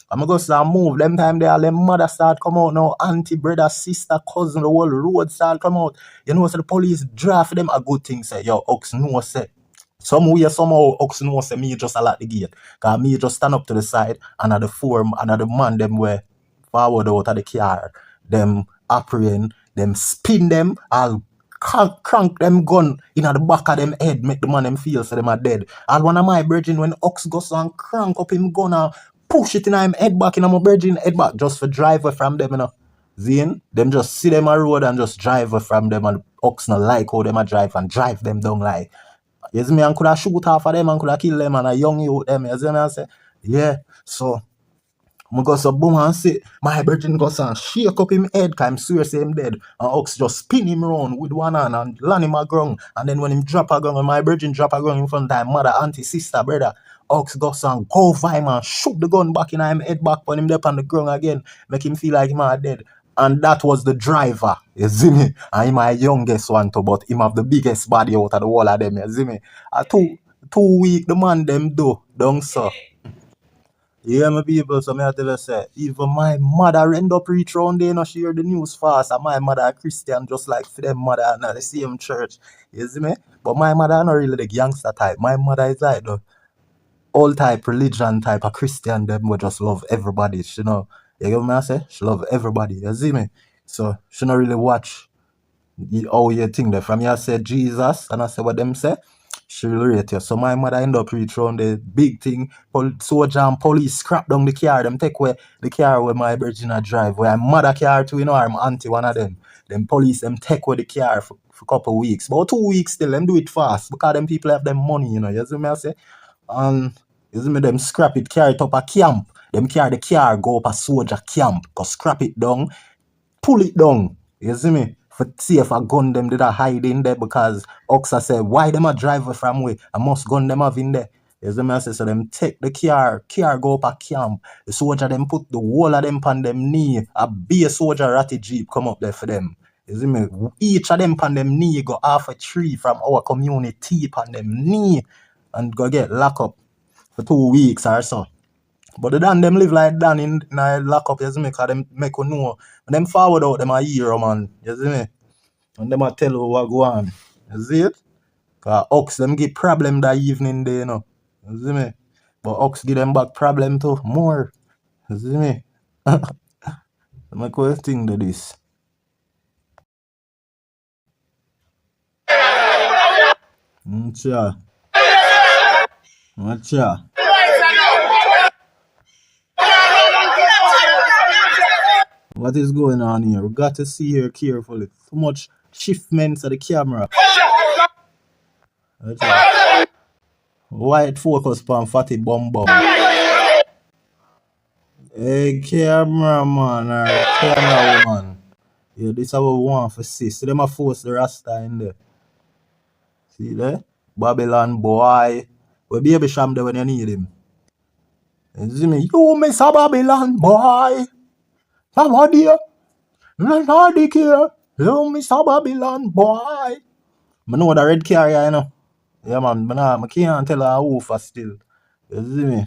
I'm going to go so and move. Them time they all them mother start come out now. Auntie, brother, sister, cousin, the whole road start come out. You know, so the police draft them a good thing. Say, yo, Ox no say. Some way, somehow, Ox no say me just a lot the gate. Because me just stand up to the side and at the form and at the man them were forward out of the car. Them apprehend, them spin them, I'll crank them gun in the back of them head, make the man them feel so them are dead. And one of my brethren, when Ox goes and crank up him gun and push it in him head back in my brethren head back just for drive away from them, you know. Zine, them just see them a road and just drive away from them, and Ox not like how them a drive and drive them down like. You see me, and could have shoot off of them and could have kill them and a young youth them. You see me, I say, yeah, so I go so boom and see my brethren go and shake up him head because I'm sure say him dead. And Ox just spin him around with one hand and land him a ground. And then when him drop a ground, and my brethren drop a ground in front of him, mother, auntie, sister, brother, Ox goes and go for him and shoot the gun back in him head back when him up on the ground again. Make him feel like him are dead. And that was the driver, you see me? And him my youngest one too, but him have the biggest body out of the whole of them, you see me? 2 week the man them do, don't so. You hear me, people? So I tell you, say, even my mother end up reach round there, she hear the news fast, and my mother a Christian, just like for them mother and the same church. You see me? But my mother not really the gangster type. My mother is like the all type religion type of Christian, them will just love everybody, you know. You get what I say? She love everybody, you see me? So she not really watch how you think that from you say Jesus, and I say what them say, she will rate you. So my mother end up reach round the big thing, soldier and police scrap down the car, them take away the car where my Virginia drive, where my mother car too, you know, I'm auntie one of them. Them police them take away the car for a couple of weeks. But 2 weeks still, them do it fast because them people have them money, you know, you see me I say? And you see me, them scrap it, carry it up a camp. Them carry the car, go up a soldier camp, go scrap it down, pull it down. You see me? For see if a gun them did a hide in there because Oxa said, why them a driver from way? I must gun them have in there. You see me? I say, so them take the car go up a camp. The soldier them put the whole of them on them knee. A big soldier ratty jeep come up there for them. You see me? Each of them on them knee go half a tree from our community on them knee and go get locked up for 2 weeks or so. But the Dan them live like Dan in a lock up, you see me, because them make you know. And them forward out them a hero, man. You see me? And them a tell you what go on. You see it? Because Ox them give problem that evening day, you know. You see me? But Ox give them back problem too. More. You see me? Make you think to this. Watcha. What is going on here? We got to see here carefully. Too much shiftments of the camera. Watcha. White focus pan fatty bum. Hey, cameraman or camera woman. Yeah, this is what we want for see. So them a force the Rasta in there. See there? Babylon boy. We baby sham there when you need him. You see me? You miss a Babylon boy. Nobody here. Nobody care. You miss a Babylon boy. I know the red carrier, you know. Yeah, man. I can't tell her who for still. You see me?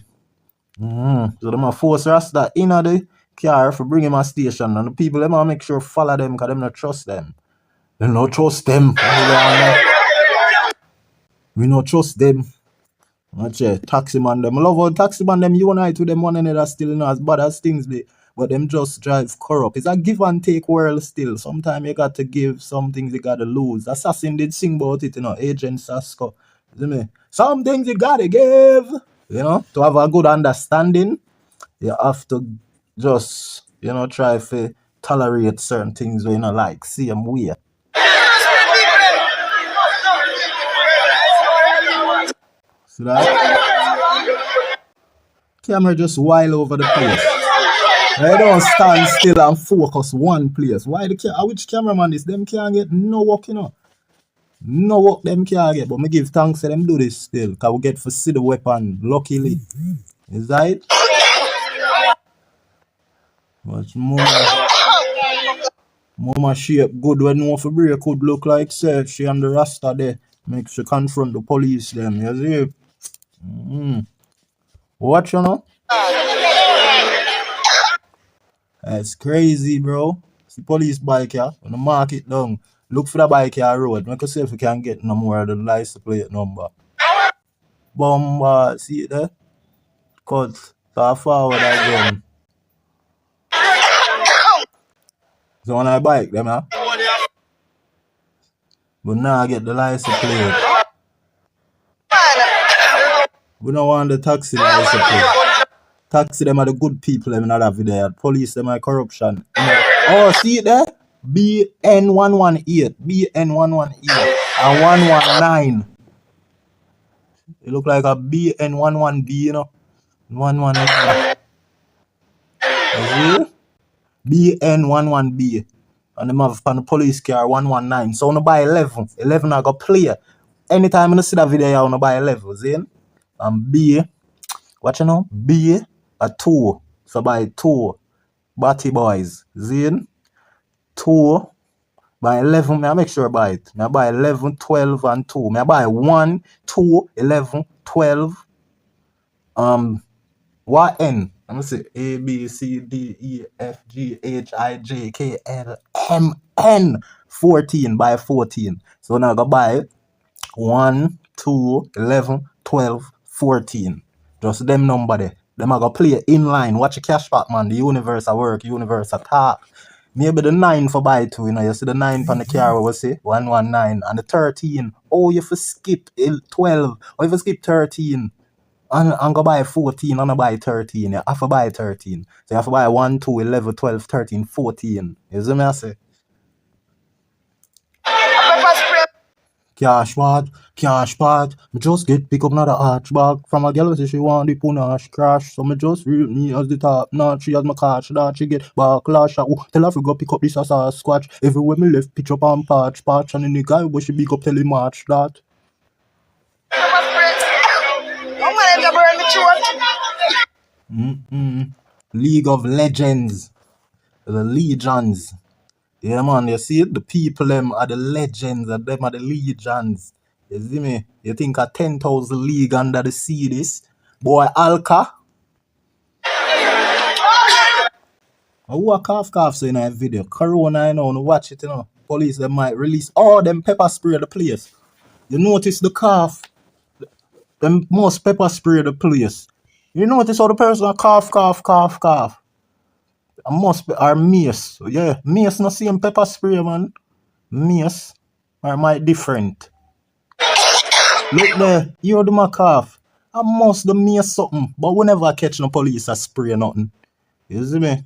So them a force Rasta in the car for bring him a station, and the people them a make sure follow them because them not trust them. They not trust them. We not trust them. Watch it. Taxi man them. I love how taxi man them unite with them one another still, you know, as bad as things be. But them just drive corrupt. It's a give and take world still. Sometimes you got to give, some things you got to lose. Assassin did sing about it, you know, Agent Sasko. See me? Some things you got to give, you know, to have a good understanding. You have to just, you know, try to tolerate certain things when you know, like, see them way. See that? Camera just wild over the place. They don't stand still and focus one place. Why which cameraman is? Them can't get no work, you know. No work them can't get. But me give thanks to them do this still. Because we get to see the weapon, luckily. Is that it? Much more. Mama shape good when no for break could look like say she and the Rasta there. Makes she confront the police them, you see? What you know? It's crazy, bro. See police bike here, on the market down. Look for the bike here road. Make us see if we can get no more of the license plate number. See it there? Cut. So forward again. So on our bike them huh? But now I get the license plate. We don't want the taxi license plate. Taxi them are the good people them in that video. Police them are corruption. Oh, see it there? BN118. BN118. And 119. It look like a BN11B, you know. 119. You see? BN11B. And them have on the police car 119. So I want to buy 11. 11 I got play. Anytime I see that video, I want to buy 11. See? And B, what you know? B, a 2. So buy 2. Batty boys. See? 2. By 11, I make sure I buy it. I buy 11, 12, and 2. I buy 1, 2, 11, 12. 1, What N? I'm gonna say A, B, C, D, E, F, G, H, I, J, K, L, M, N. 14 by 14. So now I go buy 1, 2, 11, 12, 14. Just them number there. Them I go play inline. Watch a cash back, man. The universe at work, universe at talk. Maybe the 9 for buy 2, you know. You see the 9 on the car, we say 119. And the 13. Oh, you for skip 12. Or if you skip 13. And go buy 14 and I buy 13. You have to buy 13. So you have to buy 1, 2, 11, 12, 13, 14. You see me I say? Cash part. Me just pick up another arch bag from a girl say she want the punash crash. So me just read me as the top notch. She has my catch that she get backlash. Tell her to go pick up this as a squatch. Everywhere me left pitch up and patch. And then the guy where she big up tell him match that. League of Legends. The Legions. Yeah, man, you see it? The people, them are the legends, and them are the legions. You see me? You think a 10,000 league under the sea this? Boy, Alka. Who a cough so in a video? Corona, you know, watch it, you know. Police, they might release all them pepper spray the place. You notice the cough? Them most pepper spray the place. You notice how the person cough. Must be our mace. Yeah, mace not same pepper spray, man. Mace or might different. Look there, you hear the cough. I must the mace something, but we never catch no police a spray nothing. You see me?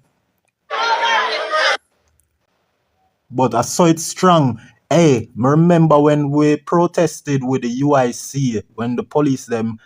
But I saw it strong. Hey, me remember when we protested with the UIC, when the police them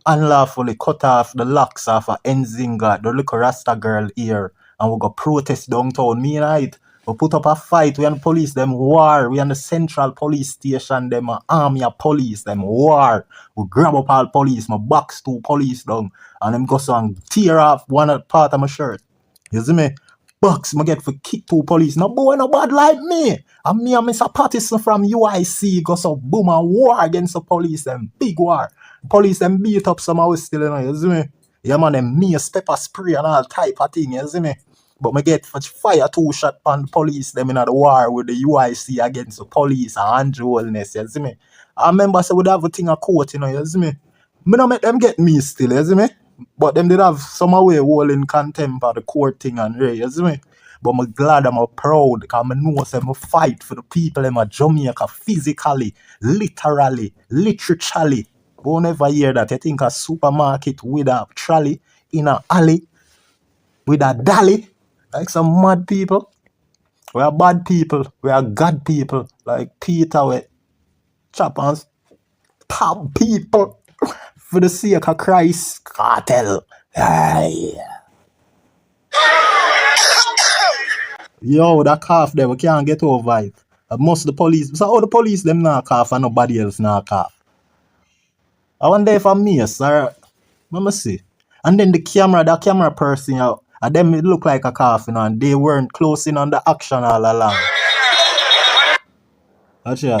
unlawfully cut off the locks off of Nzinga, the little Rasta girl here, and we go protest downtown. Me and it, we put up a fight. We and the police them war. We and the central police station them army of police them war. We grab up all police, my box 2 police down, and them go so and tear off one part of my shirt. You see me? Box me get for kick 2 police. No boy no bad like me. And me and Mr. Patterson from UIC go so boom and war against the police them. Big war. Police them beat up somehow still, you know, you see me? Yeah man, them mace, pepper spray and all type of thing, you see me? But me get fire 2 shot on the police them in the war with the UIC against the police and Holness, you see me? I remember say we have a thing a court, you know, you see me? Me no make them get me still, you see me? But them did have some way whole in contempt of the court thing and you see me? But I'm glad, I'm proud, because I know I fight for the people in Jamaica physically, literally, literaturely. Don't ever hear that. I think a supermarket with a trolley in an alley with a dolly, like some mad people. We are bad people. We are God people. Like Peter with chop and stab people for the sake of Christ. Kartel. Aye. Yo, that cough there, we can't get over it. Most of the police, so all the police them not cough and nobody else not cough. I wonder if I'm mace or let me see. And then the camera person, you know, and them it look like a cough, you know, and they weren't close in on the action all along. Gotcha.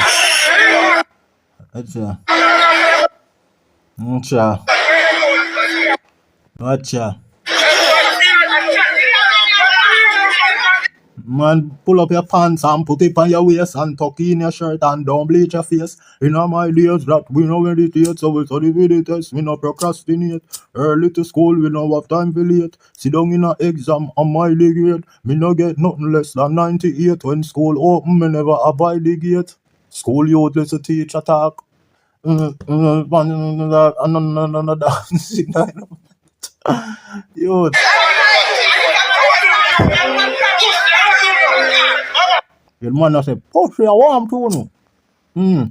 Man, pull up your pants and put it on your waist and tuck in your shirt and don't bleach your face. In my days that we no meditate, so we study with the test, we no procrastinate. Early to school, we no have time for late. Sit down in an exam on my grade. Me no get nothing less than 98. When school open, me never abide the gate. School youth listen teacher talk. Youth. The man say, push your warm too, no.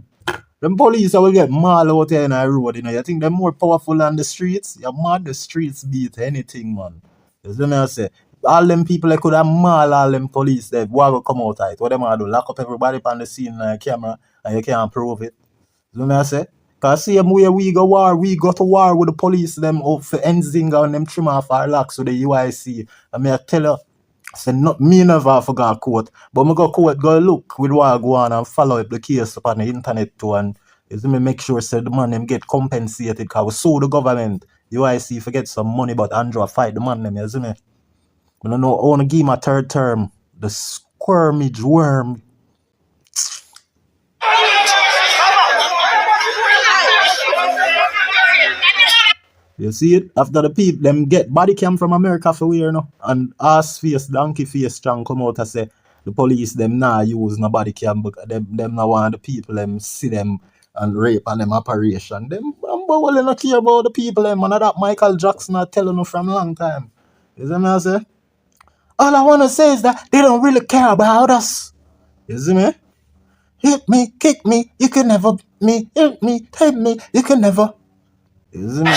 Them police will get mad out here in the road, you know. You think they're more powerful than the streets? You're mad the streets beat anything, man. You see me I say? All them people that could have maul all them police there, why will come out of it? What them gonna do? Lock up everybody on the scene on the camera and you can't prove it. You see me I say? Cause same way we go to war with the police them up for Nzinga and them trim off our locks with the UIC. And me I tell you, say not me never forgot court, but me go court go look with what go on and follow up the case upon the internet too, and is me make sure say the man them get compensated because we sue the government. UIC forget some money, but Andrew fight the man them, you see me? I don't know, I want to give him a third term. The squirmage worm. You see it? After the people, them get body cam from America for wear, no? And ass face, donkey face, Chang come out and say, the police, them nah use no body cam because them not want the people, them see them and rape and them operation. Them Bumbohole not care about the people, them. And that Michael Jackson are telling you from a long time. You see me I say? All I want to say is that they don't really care about us. You see me? Hit me, kick me, you can never me, hit me, take me, you can never. You see me?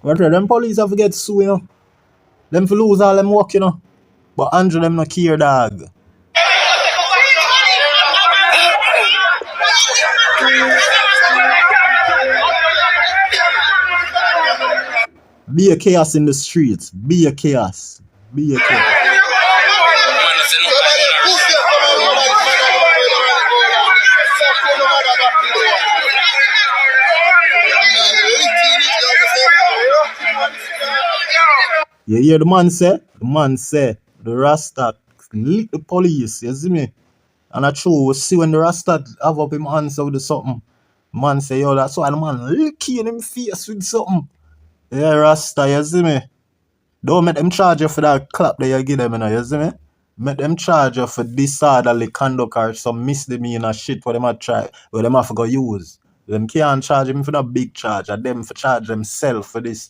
But them police have to get sued, you know. Them for lose all them work, you know. But Andrew them no care, dog. Be a chaos in the streets. Be a chaos. Be a chaos. You hear the man say? The man say the Rasta lick the police, you see me? And I true, we see when the Rasta have up him answer with something. Man say, yo, that's why the man licking in him face with something. Yeah, Rasta, you see me? Don't make them charge you for that clap that you give them, you see me? Make them charge you for disorderly conduct or some misdemeanor shit what them have try, what them have to go use. Them can't charge him for that big charge, and them for charge themselves for this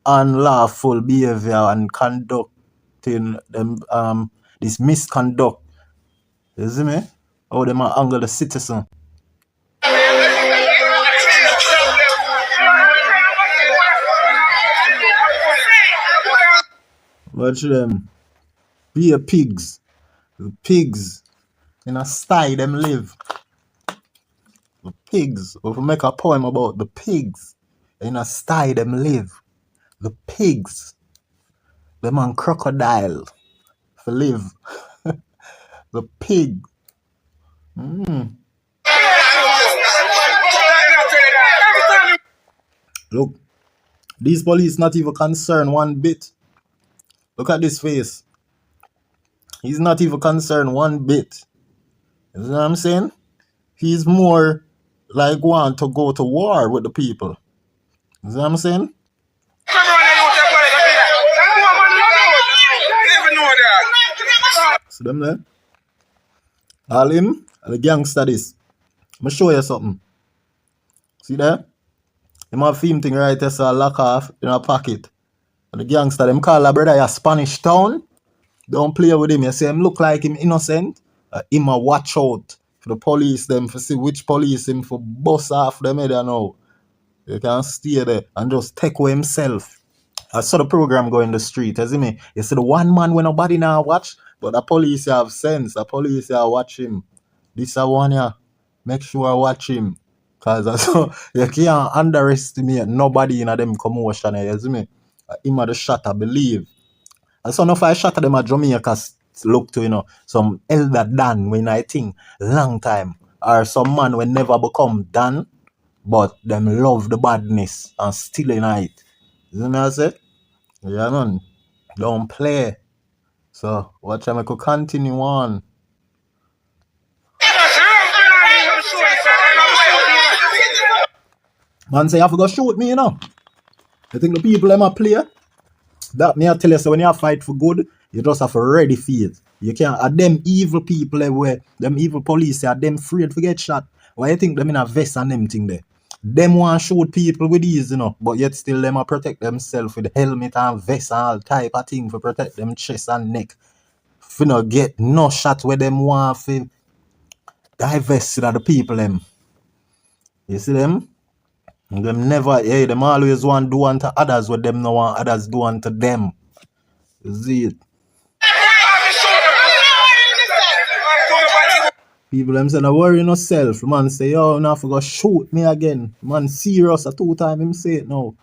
unlawful behavior and conducting them this misconduct. You see me? How them are angle the citizen. Watch them. Be a pigs. The pigs. In a sty them live. The pigs. If we make a poem about the pigs. In a sty them live. The pigs. Them and crocodile. For live. The pig. Look. These police not even concerned one bit. Look at this face. He's not even concerned one bit. You know what I'm saying? He's more like want to go to war with the people. You know what I'm saying? See them there? All him and the gangster this. I'm going to show you something. See there? Him have film thing right there, so lock off in a pocket. And the gangster, them call a brother a Spanish town. Don't play with him. You see him look like him innocent. Him a watch out for the police them for see which police him for bust off them head now. You can stay there and just take away himself. I saw the program go in the street, you see me? You see the one man when nobody now watch, but the police have sense. The police have watch him. This a one ya. Make sure I watch him. Cause so you can't underestimate nobody in a them commotion, you see me? Him a the shot, I believe. And so if I shot at them at Jamaica look to, you know, some elder Dan when I think long time. Or some man will never become Dan, but them love the badness and still in it. You see me I say? Yeah man. Don't play. So watch them I could continue on. Man say you have to go shoot me, you know. You think the people them a play? That me I tell you, so when you fight for good, you just have to ready for it. You can't, them evil people where them evil police are them afraid to get shot. Why you think them in a vest and them thing there? Them want to shoot people with these, you know, but yet still them a protect themselves with helmet and vest and all type of thing for protect them chest and neck. If you not get no shot where them want to divest of the people them. You see them? Them never, them always want to do unto others what them no want others do unto them. You see it? People them say, no worry yourself. Man say, yo, now for go shoot me again. Man serious a 2 times him say it now.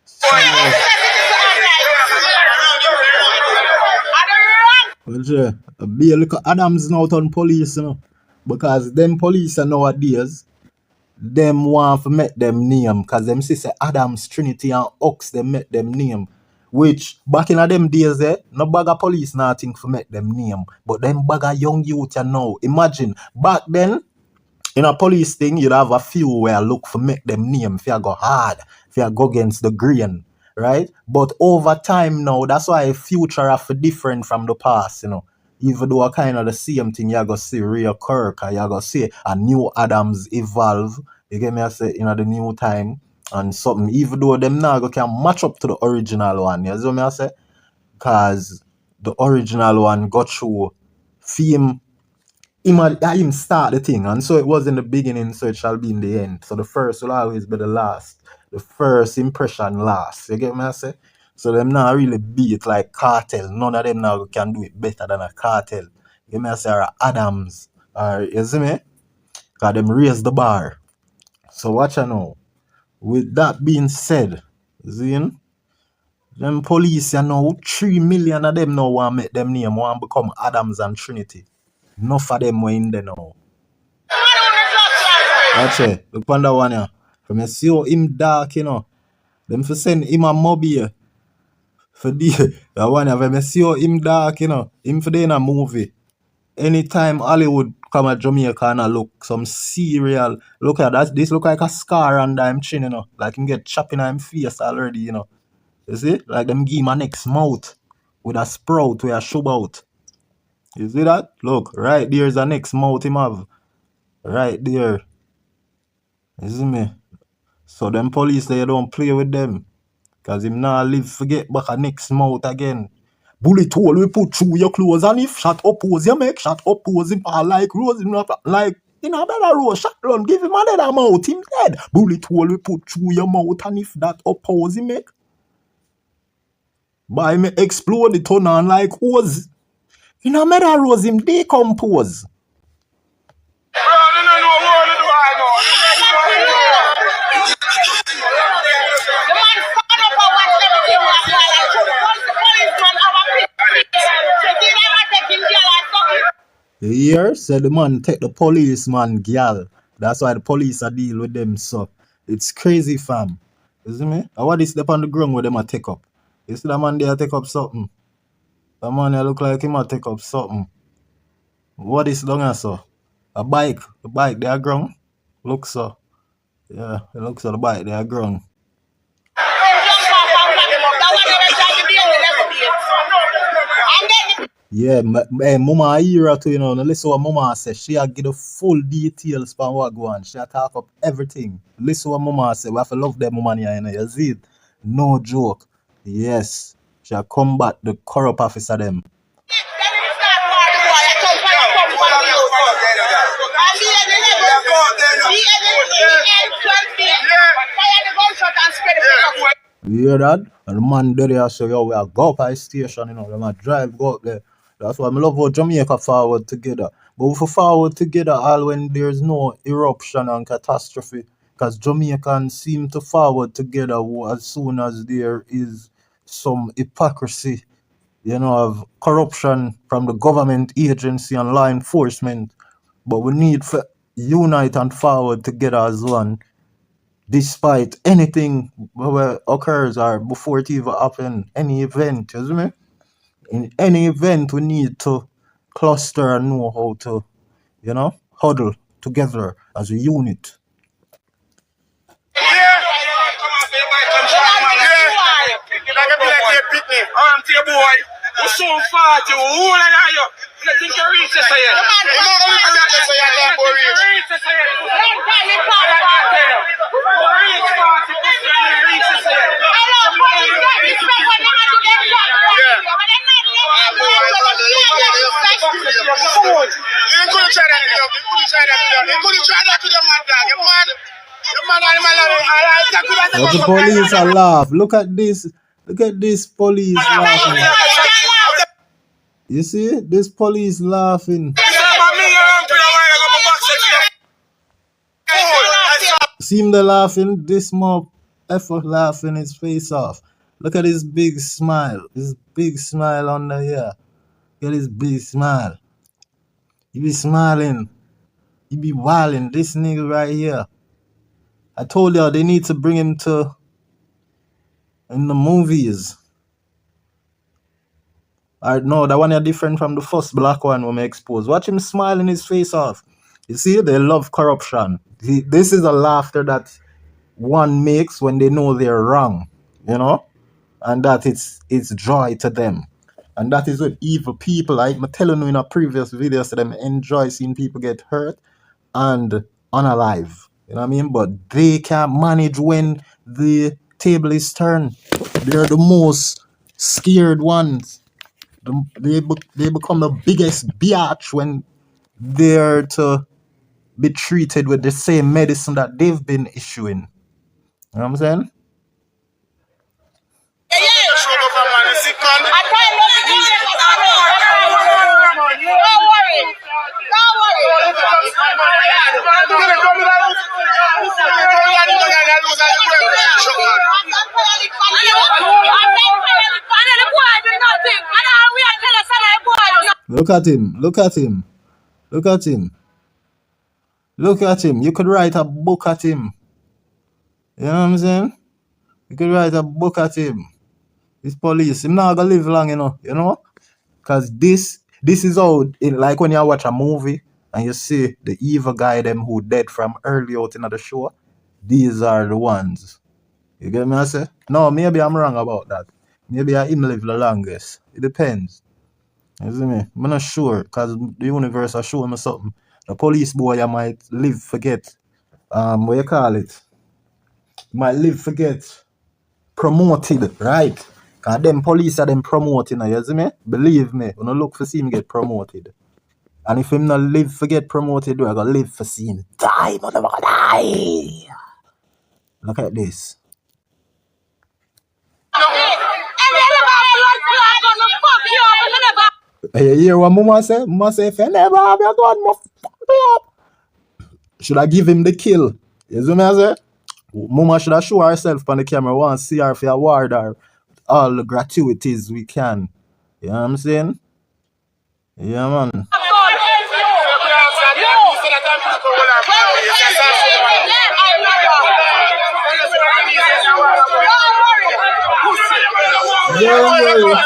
Serious. Well, sure. Be a look at Adams now turn police, you know. Because them police are nowadays, them want to make them name, because them say Adams, Trinity, and Ox, them make them name. Which, back in them days, no bag of police nothing for make them name. But them bag of young youth, you know. Imagine, back then, in a police thing, you'd have a few where look for make them name, if you go hard, if you go against the grain, right? But over time now, that's why future are different from the past, you know. Even though kind of the same thing, you go see reoccur, you go see a new Adams evolve, you get me, I say, in the new time, and something, even though them now can match up to the original one, you see what I say? Because the original one got through fame, him start the thing, and so it was in the beginning, so it shall be in the end. So the first will always be the last. The first impression last. You get me I say? So them now really beat like Kartel. None of them now can do it better than a Kartel. You get me I say? Or a Adams. Or you see me? Because them raise the bar. So watch you know. With that being said, Zin, them police, you know, 3 million of them now want to make them name, want to become Adams and Trinity. Enough of them were in there now. Watch it. Look on that one here. From you see how him dark, you know. Them for send him a mob here. For the that one here. From you see how him dark, you know. Him for in a movie. Anytime Hollywood come at Jamaica and look some serial. Look at that. This look like a scar under him chin, you know. Like him get chopped in him face already, you know. You see? Like them give him a next mouth with a sprout with a shove out. You see that? Look, right there's a next mouth him have. Right there. You see me? So them police they don't play with them. Cause him now live forget back a next mouth again. Bullet hole we put through your clothes, and if shot oppose you make shot oppose him like rose him not like in a better rose shot run give him another mouth him dead. Bullet hole we put through your mouth, and if that oppose him make by me explode the turn on like hose. In a better rose him decompose. Here, said the man take the policeman girl. That's why the police are deal with them, so it's crazy, fam. You see me? And what is up on the ground where them a take up? You see that man there take up something? That man there look like him a take up something. What is down here, so? A bike. The bike there ground. Look so. Yeah, it looks so the bike there ground. Yeah, Mama Ira too, you know, listen what Mama says. She a give the full details for what go on. She a talk up everything. Listen what Mama say. We have to love them woman here, you know. You see it? No joke. Yes. She a combat the corrupt officer them. You hear that? And the man there say, yo, we are go up high station, you know, we might drive, go up there. That's why I love how Jamaica forward together. But if we forward together all when there's no eruption and catastrophe, because Jamaicans seem to forward together as soon as there is some hypocrisy, you know, of corruption from the government agency and law enforcement. But we need to unite and forward together as one. Despite anything that occurs or before it even happens, any event, you see me? In any event, we need to cluster and know how to, you know, huddle together as a unit. We're so far to who are you? Let him reach this here. But the police are laugh. Look at this. Look at this police laughing. You see? This police laughing. See him there laughing? This mob effort laughing his face off. Look at his big smile. His big smile under here. Look at his big smile. He be smiling. He be wilding. This nigga right here. I told you they need to bring him to in the movies. Alright, no, that one is different from the first black one when I exposed. Watch him smiling his face off. You see, they love corruption. This is a laughter that one makes when they know they're wrong, you know, and that it's joy to them. And that is what evil people, like I'm telling you in a previous video, so them enjoy seeing people get hurt and unalive. You know what I mean? But they can't manage when the table is turned. They're the most scared ones. They become the biggest biatch when they're to be treated with the same medicine that they've been issuing. You know what I'm saying? Look at him. Look at him. Look at him. Look at him. You could write a book at him. You know what I'm saying? You could write a book at him. This police, him not gonna live long, you know? Because this is how, like when you watch a movie and you see the evil guy, them who dead from early out in the show, these are the ones. You get me, I say? No, maybe I'm wrong about that. Maybe I him live the longest. It depends. You see me? I'm not sure, because the universe are showing me something. The police boy, I might live, forget, what you call it? Might live, forget, promoted, right? Because them police are them promoting, you see me? Believe me, when I look for see him get promoted. And if him not live, forget promoted, we're going to live for see him die, motherfucker, die. Look at this. You hear what Mama say? Mama say, if you never have your gun, I'ma fuck you up. Should I give him the kill? You see me, I say? Mama should have show herself on the camera. Want to see her if you award her all the gratuities we can. You know what I'm saying? Yeah, man. Yeah.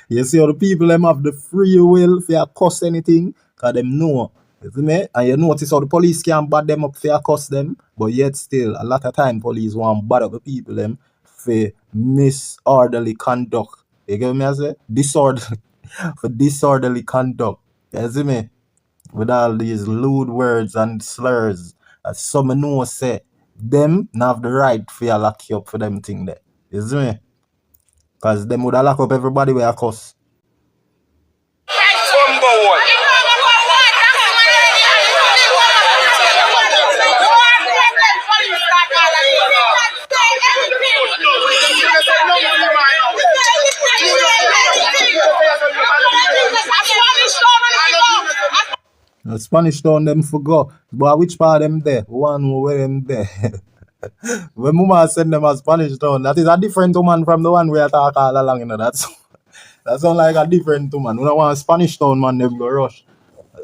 You see how the people them have the free will if they cuss anything, because them know. You see me? And you notice how the police can't bad them up if they cuss them, but yet still, a lot of time police want bad up the people them for disorderly conduct. You get me I say? For disorderly conduct. You see me? With all these lewd words and slurs. As some know say, them not have the right for you lock you up for them thing there. You see me? Because them would have lock up everybody with a cuss. Bumbohole. The Spanish town them forgot. But which part them there? One where them there. When Mama send them a Spanish town, that is a different woman from the one we are talking all along, you know. That sound like a different woman. We don't want a Spanish town man, them go rush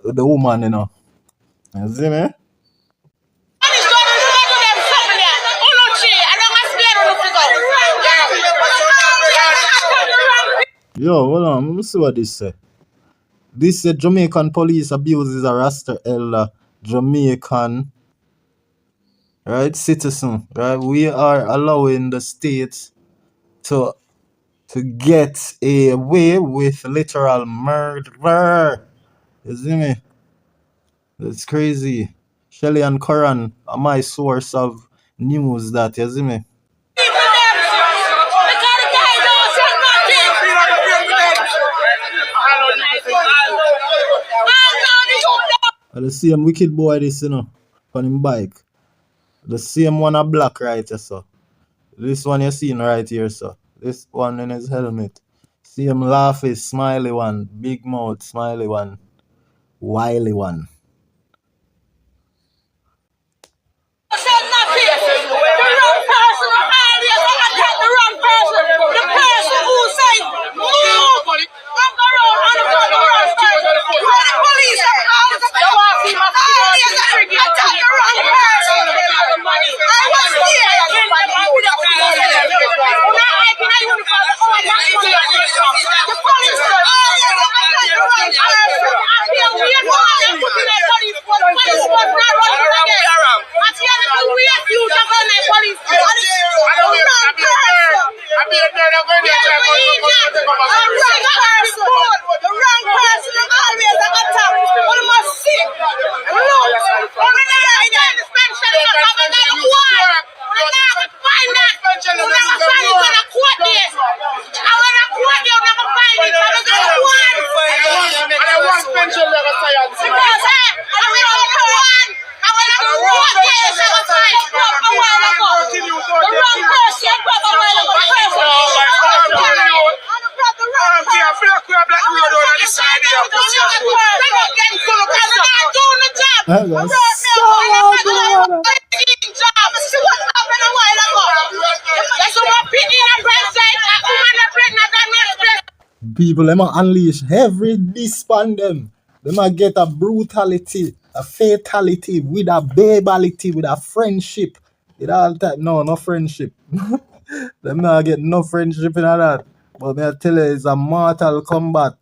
the woman, you know. You see me? Yo, hold on, let me see what this say. This Jamaican police abuses a Rasta elder, Jamaican, right, citizen, right? We are allowing the state to get away with literal murder. You see me? That's crazy. Shelly and Coran are my source of news that, you see me? The same wicked boy this, you know, on him bike. The same one a black right here, so. This one you seen right here, so. This one in his helmet. Same laughy, smiley one, big mouth, smiley one, wily one. People, them a unleash every disband them. Them a get a brutality, a fatality, with a babality, with a friendship. It all type. No friendship. Them not get no friendship in that. But me I tell you, it's a mortal combat.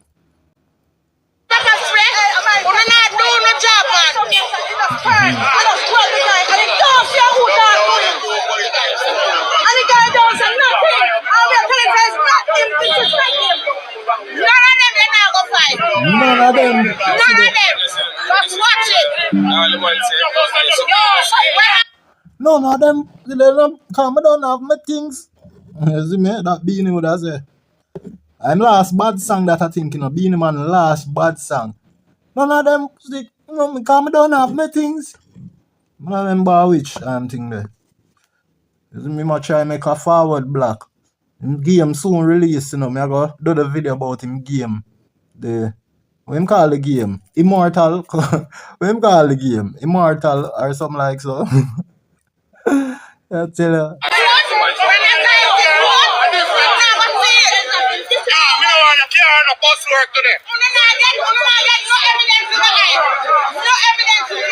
None of them. Just watch it. None of them. They don't come. I don't have my things. You see me? That Beanie would have say. I'm last bad song that I think, Beanie Man last bad song. None of them, because I don't have my things. None of them bar which I'm thinking there. You see me, I try to make a forward block. Him game soon release, me I go do the video about him game. What him call the game? Immortal. What him call the game? Immortal or something like so. I tell you. Work today. No evidence in the eye. No evidence in the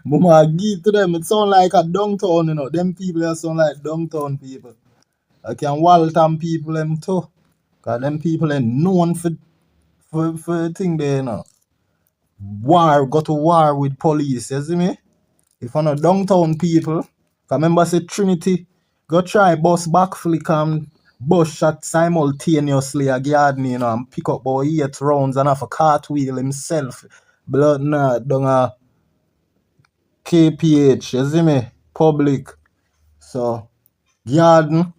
Mama give to them, it sound like a downtown, Them people that sound like downtown people. I can Walton people them too. Cause them people ain't known for thing there, Go to war with police, you see me? If I'm not downtown people, remember say Trinity, go try bus back flick and bus shot simultaneously a garden, and pick up about 8 rounds and have a cartwheel himself. Blood down a KPH, you see me? Public. So, garden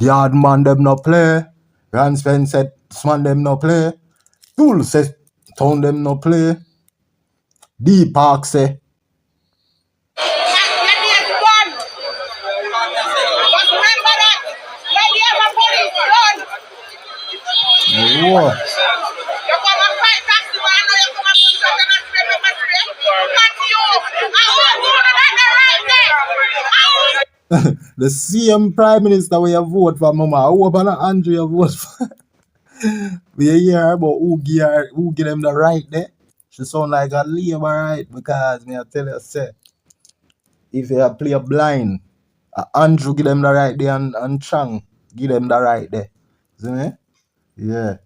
man them no play. Ranspen said, Swan them no play. Tool says, Town them no play. D Park say, whoa. The same Prime Minister where you vote for, Mama. I hope not Andrew you vote for. We hear about who give them the right there. She sound like a Labour right because me I tell you, say, if you play blind, Andrew give them the right there and Chang give them the right there. See me? Yeah.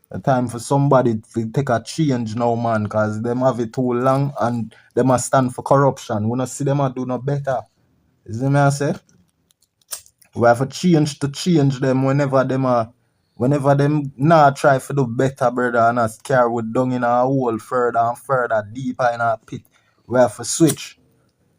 The time for somebody to take a change now, man, because them have it too long and them must stand for corruption. We don't see them do no better. You see me I say? We have to change them whenever them not try to do better, brother, and us carry with down in a hole further and further, deeper in our pit. We have to switch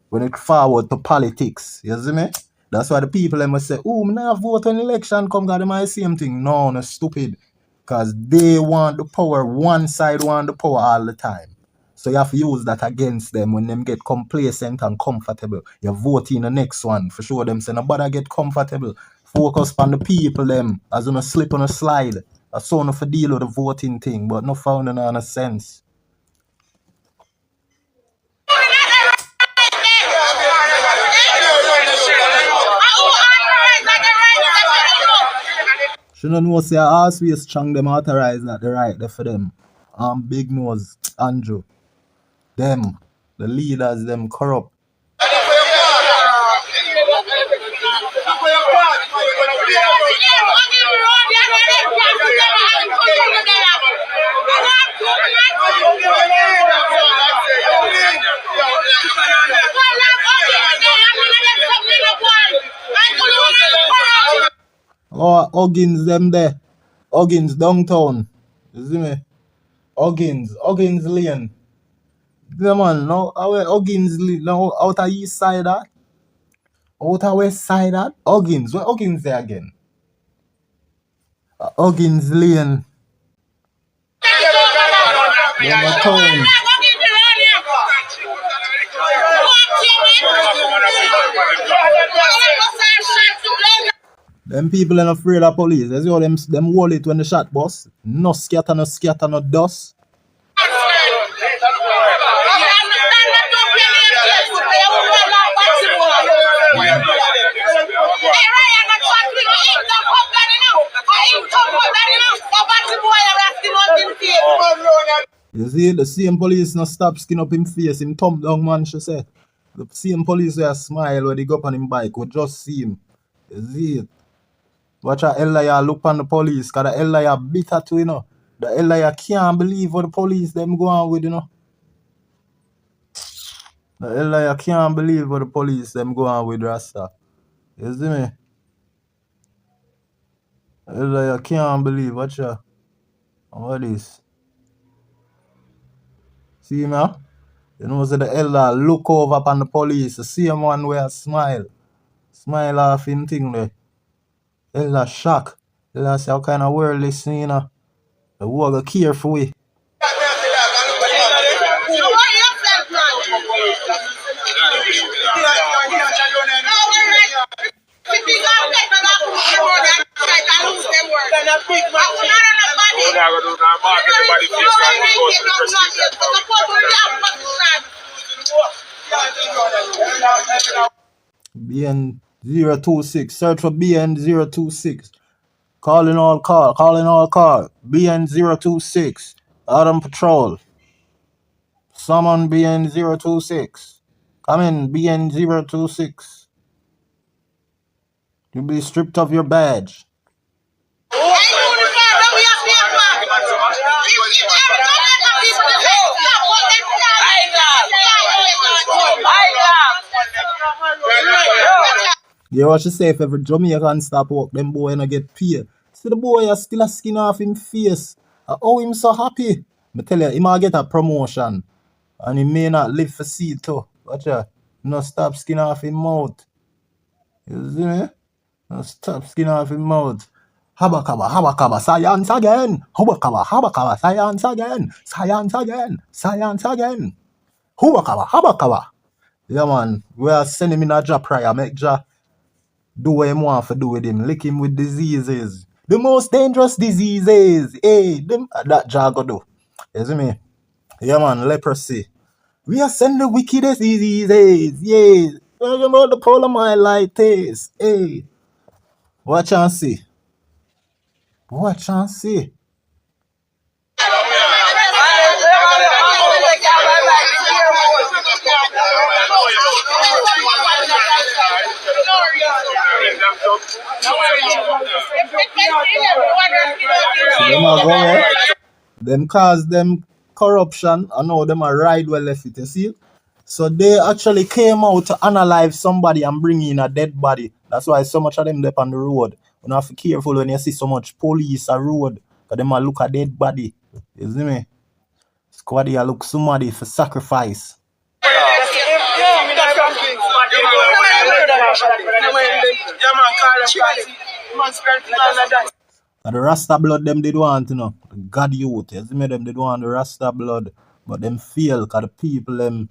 when it forward to politics. You see me? That's why the people them must say, oh, me not vote when election come, because they might the same thing. No, stupid. Because they want the power, one side want the power all the time. So you have to use that against them when them get complacent and comfortable. You vote in the next one for sure. Them say nobody get comfortable. Focus on the people them as on a slip on a slide. That's so enough to deal with the voting thing, but no found in a sense. She don't know say HorseFace Chang them authorize that the right there for them. Big nose, Andrew. Them, the leaders, them corrupt. Oh, Huggins them there. Huggins downtown. You see me? Huggins Lane. Yeah, man, no, Huggins Lane, no, out of east side that. Out of west side that. Huggins, where Huggins there again? Huggins Lane. Yeah, my town. Them people ain't afraid of police. You see how them hold it when the shot bust? No scatter, no dust. You see, the same police no stop skin up him face, him thumb down man, she say. The same police where smile when they go up on him bike, we just see him. You see it. Watch a Elia look on the police, cause the Elia bitter too, you know. The Elia can't believe what the police them go on with, you know. The Elia can't believe what the police them go on with, Rasta. You see me? Elia can't believe, watch ya. What is? See me? You know, so the Elia look over upon the police, the same one where smile. Smile off him thing there. Elia shock. Elia say, how kind of world this, you know? The world go care for we. BN026. Search for BN026. Calling all call. BN026. Out on patrol. Summon BN026. Come in, BN026. You'll be stripped of your badge. You what she say, if every Jamaican stop work, them boy ain't get paid. See the boy is still a skin off him face. Oh, him so happy. Me tell you, he might get a promotion. And he may not live for see it too. Watch ya. No stop skin off him mouth. You see me? No stop skin off him mouth. Habakaba, science again. Habakaba, science again. Habakaba. Yeah, man. We are sending him in a job prayer. Make Jah do what him want to do with him. Lick him with diseases. The most dangerous diseases. Hey, them, that Jah go do. You see me? Yeah, man. Leprosy. We are sending the wickedest diseases. Yeah. Talking about the polymyelitis. Hey. Watch and see. Watch and see. Them cause them corruption. I know them a ride well left it, you see? So they actually came out to analyze somebody and bring in a dead body. That's why so much of them up on the road. You have to be careful when you see so much police on the road. Because them a look at dead body. You see me? Squaddy a look somebody for sacrifice. And the Rasta blood them did want, you know. The God youth, you see me? Them did want the Rasta blood. But them fail because the people them,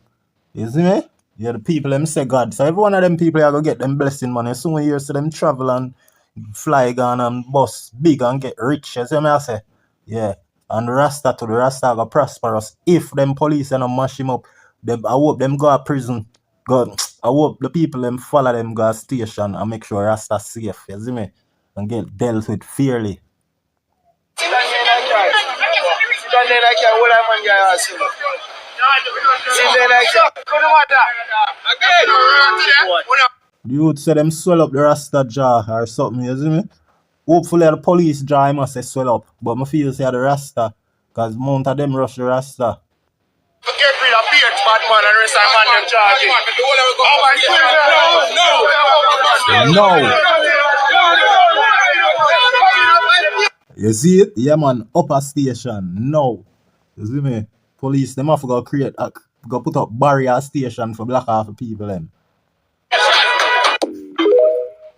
you see me? Yeah, the people them say God. So every one of them people are going to get them blessing money. Soon you see them travel and fly gone and bus big and get rich. You see me I say? Yeah. And the Rasta to the Rasta go prosperous. If them police don't mash him up, them, I hope them go to prison. God, I hope the people them follow them go to station and make sure Rasta safe. You see me? And get dealt with fairly. The youth say them swell up the Rasta jaw or something, you see me? Hopefully the police jaw I must say swell up. But I feel say the Rasta, because mount of them rush the Rasta. Get rid of beard, bad man, and rest of man them charging. No. You see it? Yeah, man. Upper station. No. You see me? Police, them have to go create, go put up barrier station for block off the people them.